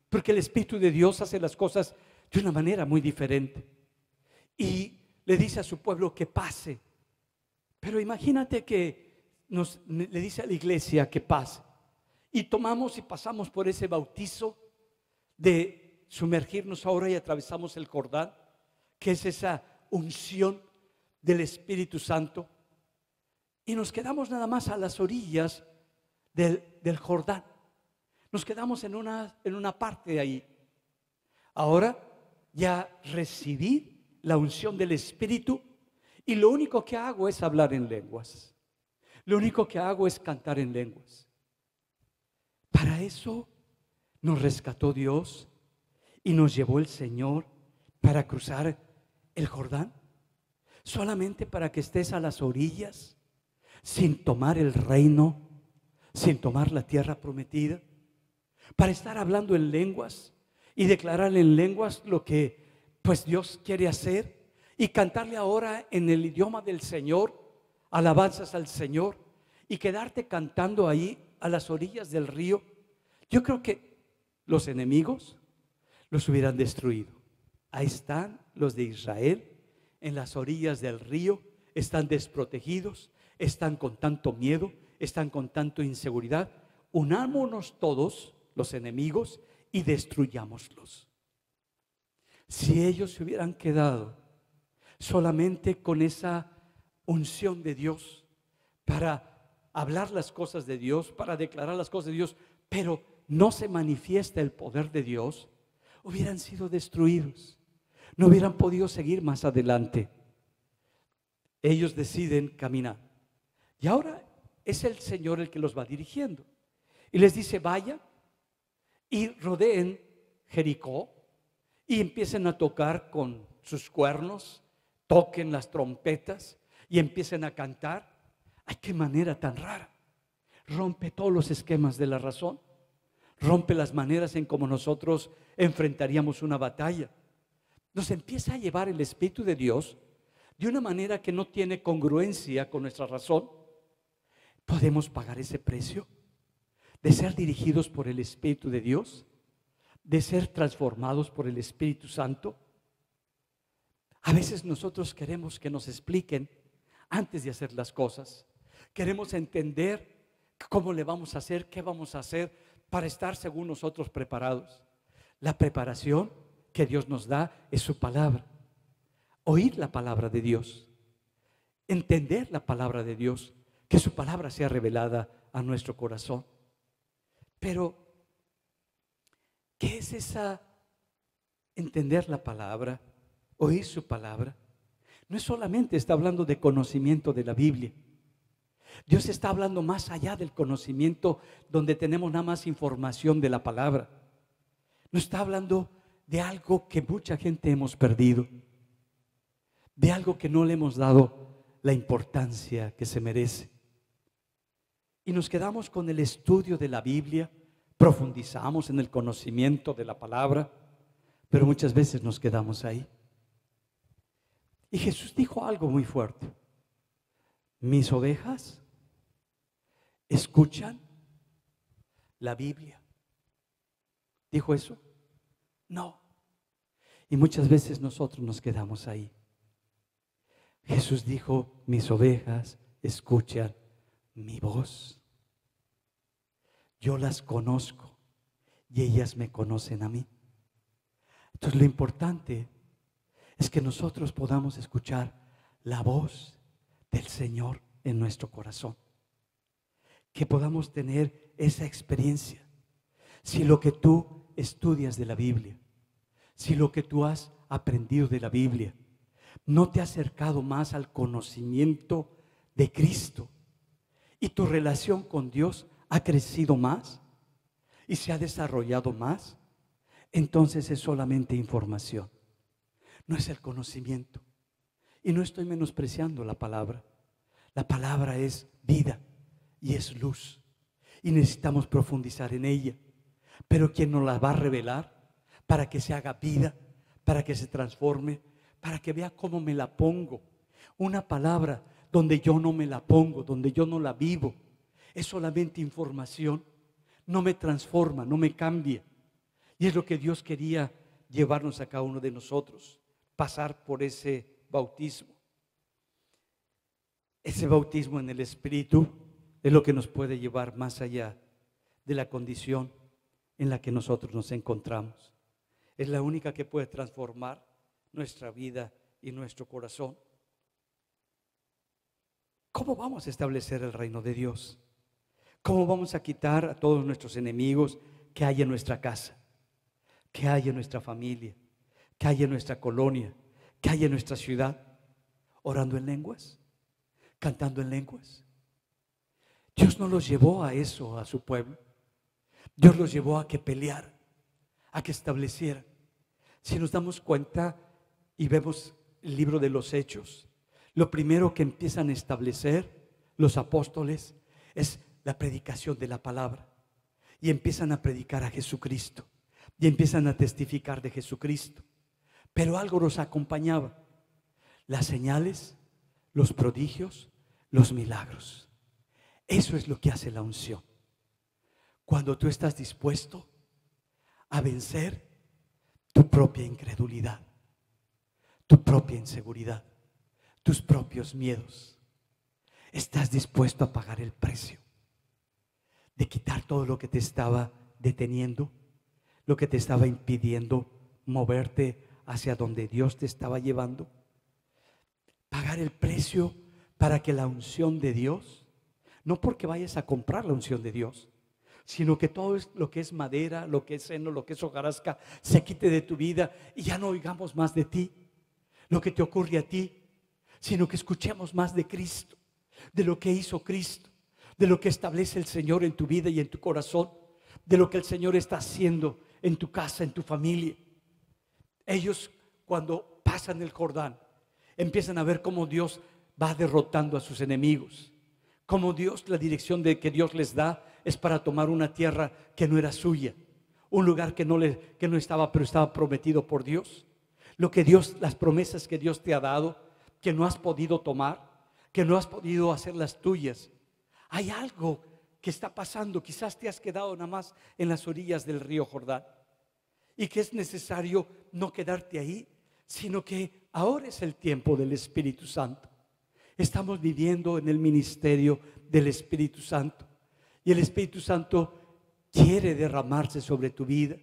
Speaker 1: porque el Espíritu de Dios hace las cosas de una manera muy diferente y le dice a su pueblo que pase. Pero imagínate que le dice a la iglesia que pase, y tomamos y pasamos por ese bautizo de sumergirnos ahora y atravesamos el Jordán, que es esa unción del Espíritu Santo, y nos quedamos nada más a las orillas del Jordán. Nos quedamos en una parte de ahí. Ahora ya recibí la unción del Espíritu y lo único que hago es hablar en lenguas. Lo único que hago es cantar en lenguas. Para eso nos rescató Dios y nos llevó el Señor para cruzar el Jordán. Solamente para que estés a las orillas, sin tomar el reino, sin tomar la tierra prometida, para estar hablando en lenguas y declarar en lenguas lo que pues Dios quiere hacer, y cantarle ahora en el idioma del Señor, alabanzas al Señor, y quedarte cantando ahí a las orillas del río. Yo creo que los enemigos los hubieran destruido. Ahí están los de Israel en las orillas del río, están desprotegidos, están con tanto miedo, están con tanta inseguridad. Unámonos todos los enemigos y destruyámoslos. Si ellos se hubieran quedado solamente con esa unción de Dios para hablar las cosas de Dios, para declarar las cosas de Dios, pero no se manifiesta el poder de Dios, hubieran sido destruidos, no hubieran podido seguir más adelante. Ellos deciden caminar y ahora es el Señor el que los va dirigiendo y les dice: vayan y rodeen Jericó y empiecen a tocar con sus cuernos, toquen las trompetas y empiecen a cantar. ¡Ay, qué manera tan rara! Rompe todos los esquemas de la razón, rompe las maneras en cómo nosotros enfrentaríamos una batalla. Nos empieza a llevar el Espíritu de Dios de una manera que no tiene congruencia con nuestra razón. ¿Podemos pagar ese precio de ser dirigidos por el Espíritu de Dios, de ser transformados por el Espíritu Santo? A veces nosotros queremos que nos expliquen antes de hacer las cosas. Queremos entender cómo le vamos a hacer, qué vamos a hacer para estar según nosotros preparados. La preparación que Dios nos da es su palabra. Oír la palabra de Dios, entender la palabra de Dios, que su palabra sea revelada a nuestro corazón. Pero, ¿qué es esa entender la palabra, oír su palabra? No es solamente está hablando de conocimiento de la Biblia. Dios está hablando más allá del conocimiento, donde tenemos nada más información de la palabra. No está hablando de algo que mucha gente hemos perdido, de algo que no le hemos dado la importancia que se merece. Y nos quedamos con el estudio de la Biblia, profundizamos en el conocimiento de la palabra, pero muchas veces nos quedamos ahí. Y Jesús dijo algo muy fuerte: mis ovejas escuchan la Biblia. ¿Dijo eso? No. Y muchas veces nosotros nos quedamos ahí. Jesús dijo: mis ovejas escuchan mi voz. Yo las conozco y ellas me conocen a mí. Entonces lo importante es que nosotros podamos escuchar la voz del Señor en nuestro corazón, que podamos tener esa experiencia. Si lo que tú estudias de la Biblia, si lo que tú has aprendido de la Biblia no te ha acercado más al conocimiento de Cristo y tu relación con Dios ha crecido más y se ha desarrollado más, entonces es solamente información, no es el conocimiento. Y no estoy menospreciando la palabra. La palabra es vida y es luz y necesitamos profundizar en ella. Pero quien nos la va a revelar para que se haga vida, para que se transforme, para que vea cómo me la pongo. Una palabra donde yo no me la pongo, donde yo no la vivo, es solamente información, no me transforma, no me cambia. Y es lo que Dios quería llevarnos a cada uno de nosotros, pasar por ese bautismo. Ese bautismo en el Espíritu es lo que nos puede llevar más allá de la condición en la que nosotros nos encontramos. Es la única que puede transformar nuestra vida y nuestro corazón. ¿Cómo vamos a establecer el reino de Dios? ¿Cómo vamos a quitar a todos nuestros enemigos que hay en nuestra casa, que hay en nuestra familia, que hay en nuestra colonia, que hay en nuestra ciudad? Orando en lenguas, cantando en lenguas. Dios no los llevó a eso, a su pueblo. Dios los llevó a que pelearan, a que establecieran. Si nos damos cuenta y vemos el libro de los Hechos, lo primero que empiezan a establecer los apóstoles es la predicación de la palabra. Y empiezan a predicar a Jesucristo. Y empiezan a testificar de Jesucristo. Pero algo los acompañaba: las señales, los prodigios, los milagros. Eso es lo que hace la unción. Cuando tú estás dispuesto a vencer tu propia incredulidad, tu propia inseguridad, tus propios miedos, estás dispuesto a pagar el precio de quitar todo lo que te estaba deteniendo, lo que te estaba impidiendo moverte hacia donde Dios te estaba llevando. Pagar el precio para que la unción de Dios, no porque vayas a comprar la unción de Dios, sino que todo lo que es madera, lo que es heno, lo que es hojarasca, se quite de tu vida y ya no oigamos más de ti, lo que te ocurre a ti, sino que escuchemos más de Cristo, de lo que hizo Cristo, de lo que establece el Señor en tu vida y en tu corazón, de lo que el Señor está haciendo en tu casa, en tu familia. Ellos, cuando pasan el Jordán, empiezan a ver cómo Dios va derrotando a sus enemigos, cómo Dios, la dirección que Dios les da es para tomar una tierra que no era suya, un lugar que no estaba, pero estaba prometido por Dios. Lo que Dios, las promesas que Dios te ha dado, que no has podido tomar, que no has podido hacer las tuyas. Hay algo que está pasando. Quizás te has quedado nada más en las orillas del río Jordán, y que es necesario no quedarte ahí, sino que ahora es el tiempo del Espíritu Santo. Estamos viviendo en el ministerio del Espíritu Santo, y el Espíritu Santo quiere derramarse sobre tu vida,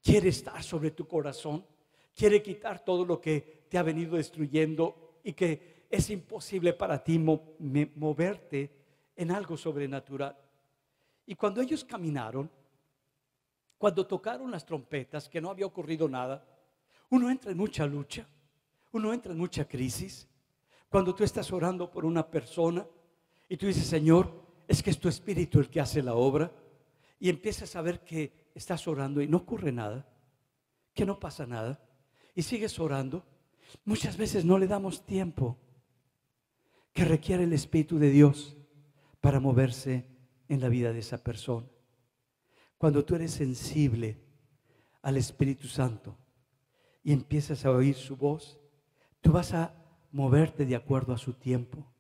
Speaker 1: quiere estar sobre tu corazón, quiere quitar todo lo que te ha venido destruyendo y que es imposible para ti moverte en algo sobrenatural. Y cuando ellos caminaron, cuando tocaron las trompetas, que no había ocurrido nada, uno entra en mucha lucha, uno entra en mucha crisis. Cuando tú estás orando por una persona y tú dices: Señor, es que es tu Espíritu el que hace la obra, y empiezas a ver que estás orando y no ocurre nada, que no pasa nada, y sigues orando. Muchas veces no le damos tiempo que requiere el Espíritu de Dios para moverse en la vida de esa persona. Cuando tú eres sensible al Espíritu Santo y empiezas a oír su voz, tú vas a moverte de acuerdo a su tiempo,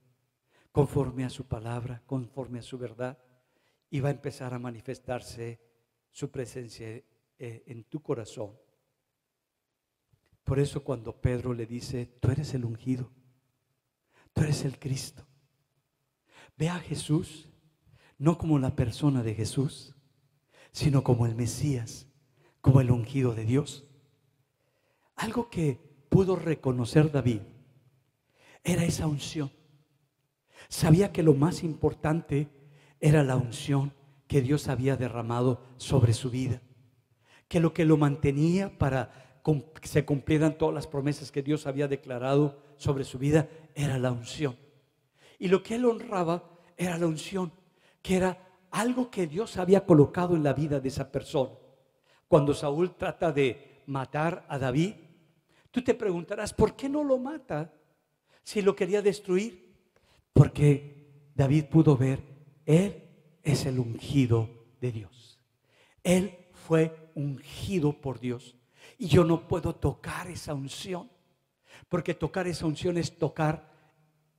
Speaker 1: conforme a su palabra, conforme a su verdad, y va a empezar a manifestarse su presencia en tu corazón. Por eso cuando Pedro le dice: tú eres el ungido, tú eres el Cristo, ve a Jesús no como la persona de Jesús, sino como el Mesías, como el ungido de Dios. Algo que pudo reconocer David era esa unción. Sabía que lo más importante era la unción que Dios había derramado sobre su vida, que lo mantenía para que se cumplieran todas las promesas que Dios había declarado sobre su vida era la unción. Y lo que él honraba era la unción, que era algo que Dios había colocado en la vida de esa persona. Cuando Saúl trata de matar a David, tú te preguntarás: ¿por qué no lo mata si lo quería destruir? Porque David pudo ver: él es el ungido de Dios, él fue ungido por Dios, y yo no puedo tocar esa unción, porque tocar esa unción es tocar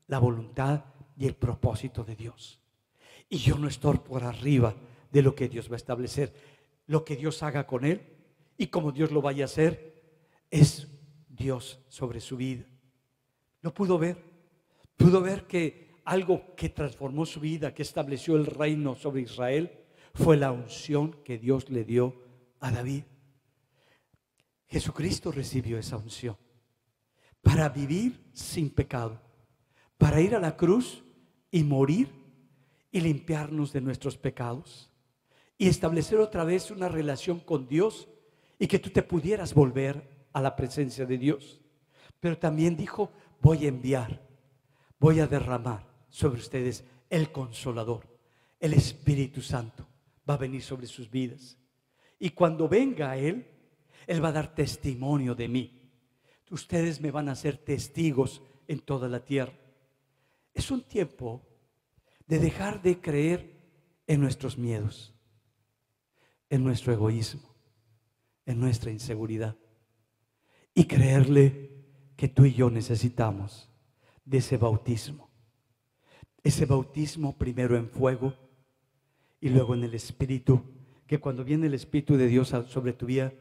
Speaker 1: la voluntad y el propósito de Dios. Y yo no estoy por arriba de lo que Dios va a establecer. Lo que Dios haga con él y como Dios lo vaya a hacer, es Dios sobre su vida. Lo pudo ver. Pudo ver que algo que transformó su vida, que estableció el reino sobre Israel, Fue la unción que Dios le dio a David. Jesucristo recibió esa unción para vivir sin pecado, para ir a la cruz y morir y limpiarnos de nuestros pecados y establecer otra vez una relación con Dios y que tú te pudieras volver a la presencia de Dios. Pero también dijo: voy a enviar, voy a derramar sobre ustedes el Consolador, el Espíritu Santo va a venir sobre sus vidas. Y cuando venga Él va a dar testimonio de mí. Ustedes me van a ser testigos en toda la tierra. Es un tiempo de dejar de creer en nuestros miedos, en nuestro egoísmo, en nuestra inseguridad, y creerle que tú y yo necesitamos de ese bautismo. Ese bautismo primero en fuego y luego en el Espíritu, que cuando viene el Espíritu de Dios sobre tu vida,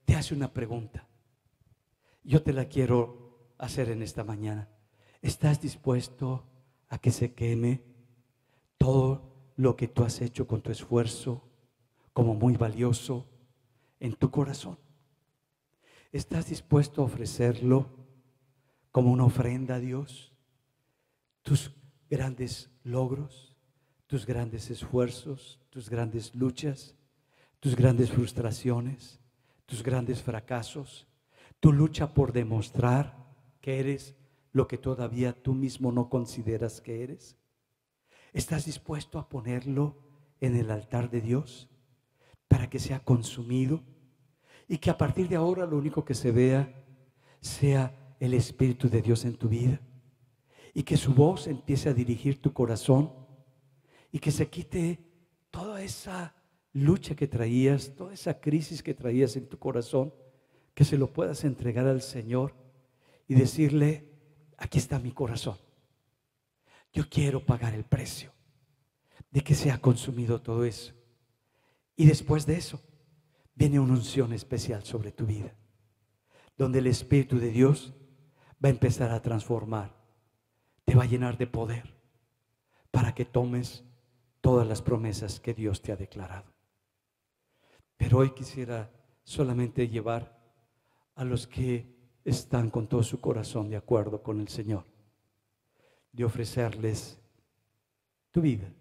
Speaker 1: te hace una pregunta. Yo te la quiero hacer en esta mañana. ¿Estás dispuesto a que se queme todo lo que tú has hecho con tu esfuerzo como muy valioso en tu corazón? ¿Estás dispuesto a ofrecerlo como una ofrenda a Dios? Tus grandes logros, tus grandes esfuerzos, tus grandes luchas, tus grandes frustraciones, tus grandes fracasos, tu lucha por demostrar que eres lo que todavía tú mismo no consideras que eres. ¿Estás dispuesto a ponerlo en el altar de Dios para que sea consumido y que a partir de ahora lo único que se vea sea el Espíritu de Dios en tu vida y que su voz empiece a dirigir tu corazón y que se quite toda esa lucha que traías, toda esa crisis que traías en tu corazón, que se lo puedas entregar al Señor y decirle: aquí está mi corazón, yo quiero pagar el precio de que sea consumido todo eso. Y después de eso viene una unción especial sobre tu vida, donde el Espíritu de Dios va a empezar a transformar, te va a llenar de poder para que tomes todas las promesas que Dios te ha declarado. Pero hoy quisiera solamente llevar a los que están con todo su corazón de acuerdo con el Señor, de ofrecerles tu vida,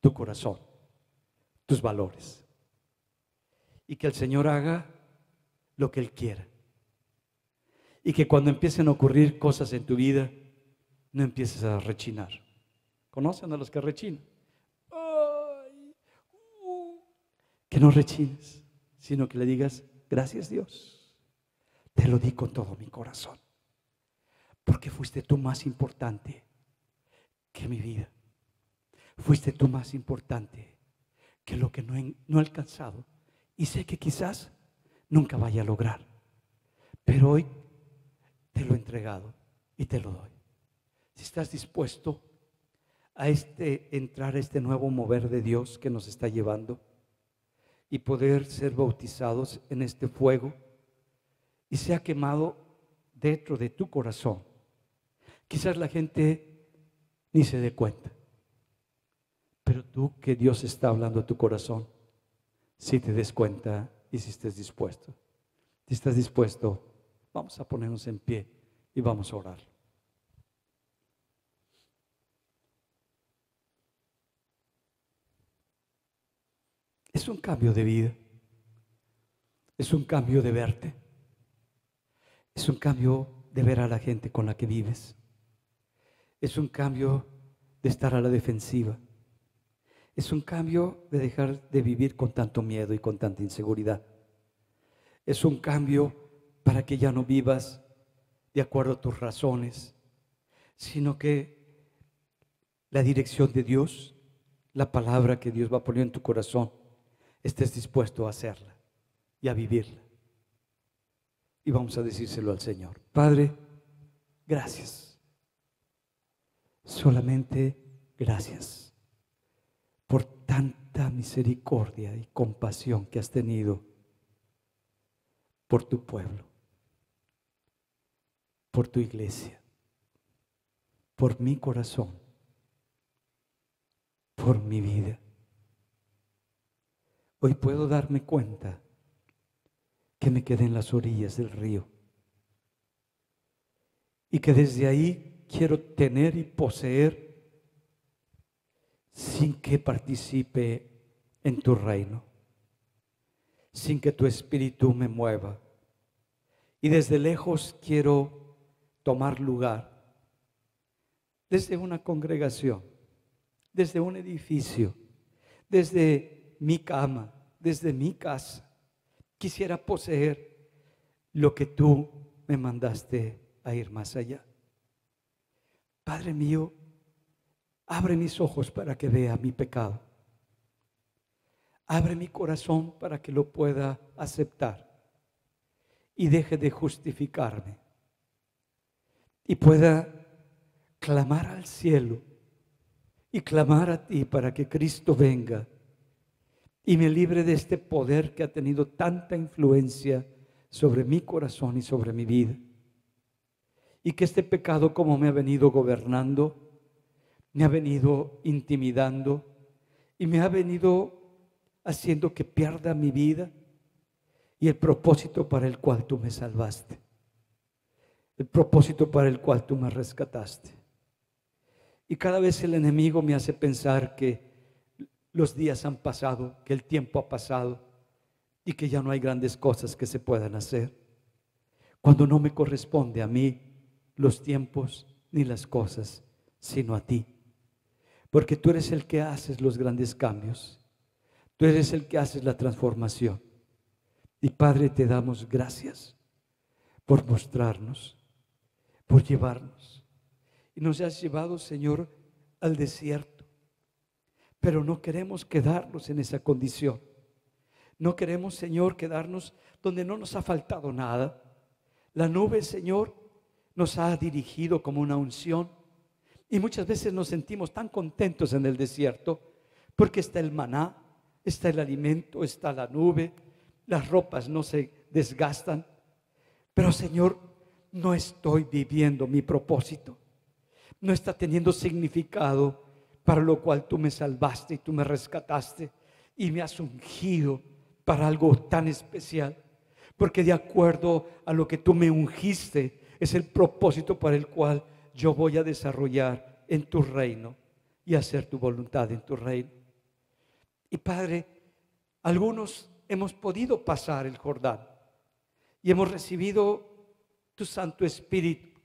Speaker 1: tu corazón, tus valores, y que el Señor haga lo que Él quiera, y que cuando empiecen a ocurrir cosas en tu vida no empieces a rechinar. ¿Conocen a los que rechinan? ¡Ay! Que no rechines, sino que le digas: gracias Dios, te lo di con todo mi corazón, porque fuiste tú más importante que mi vida. Fuiste tú más importante que lo que no he alcanzado y sé que quizás nunca vaya a lograr, pero hoy te lo he entregado y te lo doy. Si estás dispuesto a entrar a este nuevo mover de Dios que nos está llevando y poder ser bautizados en este fuego y sea quemado dentro de tu corazón, quizás la gente ni se dé cuenta, pero tú, que Dios está hablando a tu corazón, si te des cuenta y si estés dispuesto. Si estás dispuesto, vamos a ponernos en pie y vamos a orar. Es un cambio de vida, es un cambio de verte, es un cambio de ver a la gente con la que vives, es un cambio de estar a la defensiva, es un cambio de dejar de vivir con tanto miedo y con tanta inseguridad, es un cambio para que ya no vivas de acuerdo a tus razones, sino que la dirección de Dios, la palabra que Dios va a poner en tu corazón, estés dispuesto a hacerla y a vivirla. Y vamos a decírselo al Señor: Padre, gracias, solamente gracias por tanta misericordia y compasión que has tenido por tu pueblo, por tu iglesia, por mi corazón, por mi vida. Hoy puedo darme cuenta que me quedé en las orillas del río y que desde ahí quiero tener y poseer sin que participe en tu reino, sin que tu espíritu me mueva. Y desde lejos quiero tomar lugar, desde una congregación, desde un edificio, desde mi cama, desde mi casa. Quisiera poseer lo que tú me mandaste a ir más allá. Padre mío, abre mis ojos para que vea mi pecado. Abre mi corazón para que lo pueda aceptar y deje de justificarme y pueda clamar al cielo y clamar a ti para que Cristo venga y me libre de este poder que ha tenido tanta influencia sobre mi corazón y sobre mi vida. Y que este pecado, como me ha venido gobernando, me ha venido intimidando y me ha venido haciendo que pierda mi vida y el propósito para el cual tú me salvaste, el propósito para el cual tú me rescataste. Y cada vez el enemigo me hace pensar que los días han pasado, que el tiempo ha pasado y que ya no hay grandes cosas que se puedan hacer, cuando no me corresponde a mí los tiempos ni las cosas, sino a ti, porque tú eres el que haces los grandes cambios, tú eres el que haces la transformación. Y Padre, te damos gracias por mostrarnos, por llevarnos. Y nos has llevado, Señor, al desierto, pero no queremos quedarnos en esa condición. No queremos, Señor, quedarnos donde no nos ha faltado nada. La nube, Señor, nos ha dirigido como una unción y muchas veces nos sentimos tan contentos en el desierto porque está el maná, está el alimento, está la nube, las ropas no se desgastan. Pero, Señor, no estoy viviendo mi propósito, no está teniendo significado para lo cual tú me salvaste y tú me rescataste y me has ungido para algo tan especial, porque de acuerdo a lo que tú me ungiste es el propósito para el cual yo voy a desarrollar en tu reino y hacer tu voluntad en tu reino. Y Padre, algunos hemos podido pasar el Jordán y hemos recibido tu Santo Espíritu,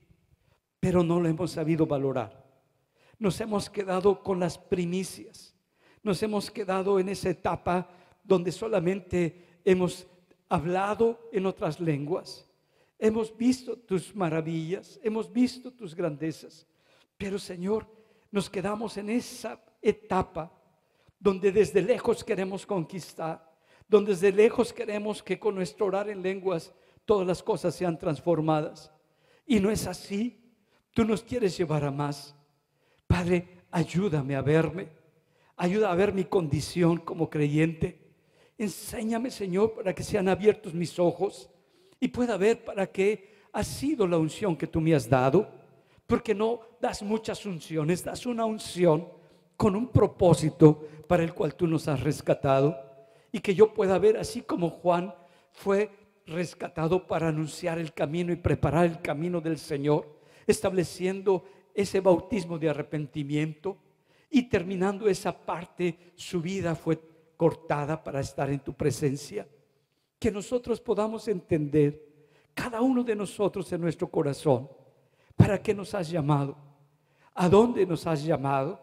Speaker 1: pero no lo hemos sabido valorar. Nos hemos quedado con las primicias, nos hemos quedado en esa etapa donde solamente hemos hablado en otras lenguas, hemos visto tus maravillas, hemos visto tus grandezas, pero, Señor, nos quedamos en esa etapa donde desde lejos queremos conquistar, donde desde lejos queremos que con nuestro orar en lenguas todas las cosas sean transformadas. Y no es así. Tú nos quieres llevar a más. Padre, ayúdame a verme, ayuda a ver mi condición como creyente. Enséñame, Señor, para que sean abiertos mis ojos y pueda ver para qué ha sido la unción que tú me has dado, porque no das muchas unciones, das una unción con un propósito para el cual tú nos has rescatado, y que yo pueda ver, así como Juan fue rescatado para anunciar el camino y preparar el camino del Señor, estableciendo ese bautismo de arrepentimiento, y terminando esa parte su vida fue cortada para estar en tu presencia. Que nosotros podamos entender, cada uno de nosotros en nuestro corazón, para qué nos has llamado, a dónde nos has llamado.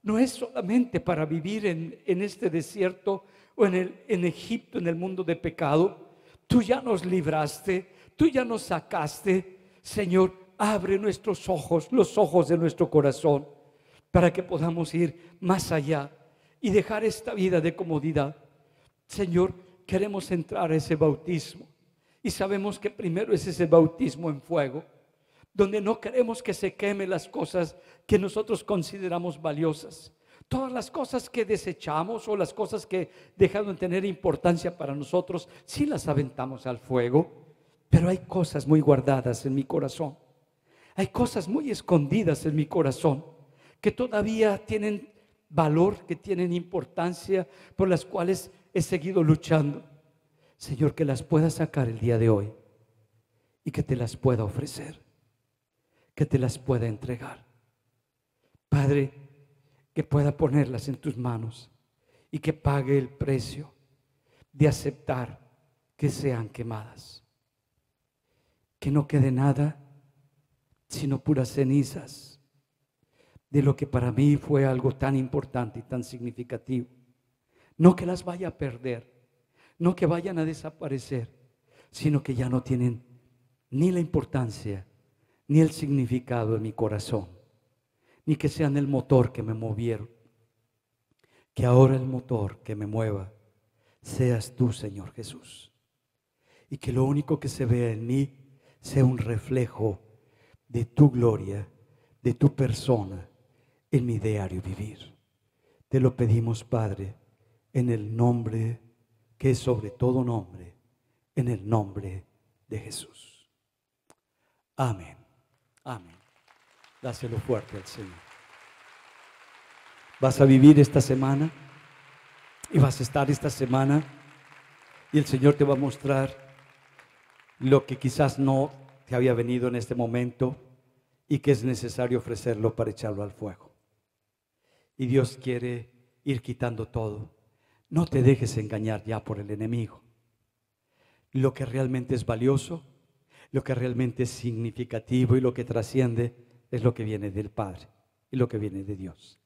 Speaker 1: No es solamente para vivir en este desierto o en Egipto, en el mundo de pecado. Tú ya nos libraste, tú ya nos sacaste. Señor, abre nuestros ojos, los ojos de nuestro corazón, para que podamos ir más allá y dejar esta vida de comodidad. Señor, queremos entrar a ese bautismo y sabemos que primero es ese bautismo en fuego, donde no queremos que se quemen las cosas que nosotros consideramos valiosas. Todas las cosas que desechamos o las cosas que dejaron de tener importancia para nosotros, sí las aventamos al fuego, pero hay cosas muy guardadas en mi corazón. Hay cosas muy escondidas en mi corazón que todavía tienen valor, que tienen importancia, por las cuales he seguido luchando. Señor, que las pueda sacar el día de hoy y que te las pueda ofrecer, que te las pueda entregar. Padre, que pueda ponerlas en tus manos y que pague el precio de aceptar que sean quemadas. Que no quede nada sino puras cenizas de lo que para mí fue algo tan importante y tan significativo. No que las vaya a perder, no que vayan a desaparecer, sino que ya no tienen ni la importancia ni el significado en mi corazón, ni que sean el motor que me movieron. Que ahora el motor que me mueva seas tú, Señor Jesús, y que lo único que se vea en mí sea un reflejo de tu gloria, de tu persona en mi diario vivir. Te lo pedimos, Padre, en el nombre que es sobre todo nombre, en el nombre de Jesús. Amén. Amén. Dáselo fuerte al Señor. Vas a vivir esta semana y vas a estar esta semana y el Señor te va a mostrar lo que quizás no te había venido en este momento y que es necesario ofrecerlo para echarlo al fuego. Y Dios quiere ir quitando todo. No te dejes engañar ya por el enemigo. Lo que realmente es valioso, lo que realmente es significativo y lo que trasciende es lo que viene del Padre y lo que viene de Dios.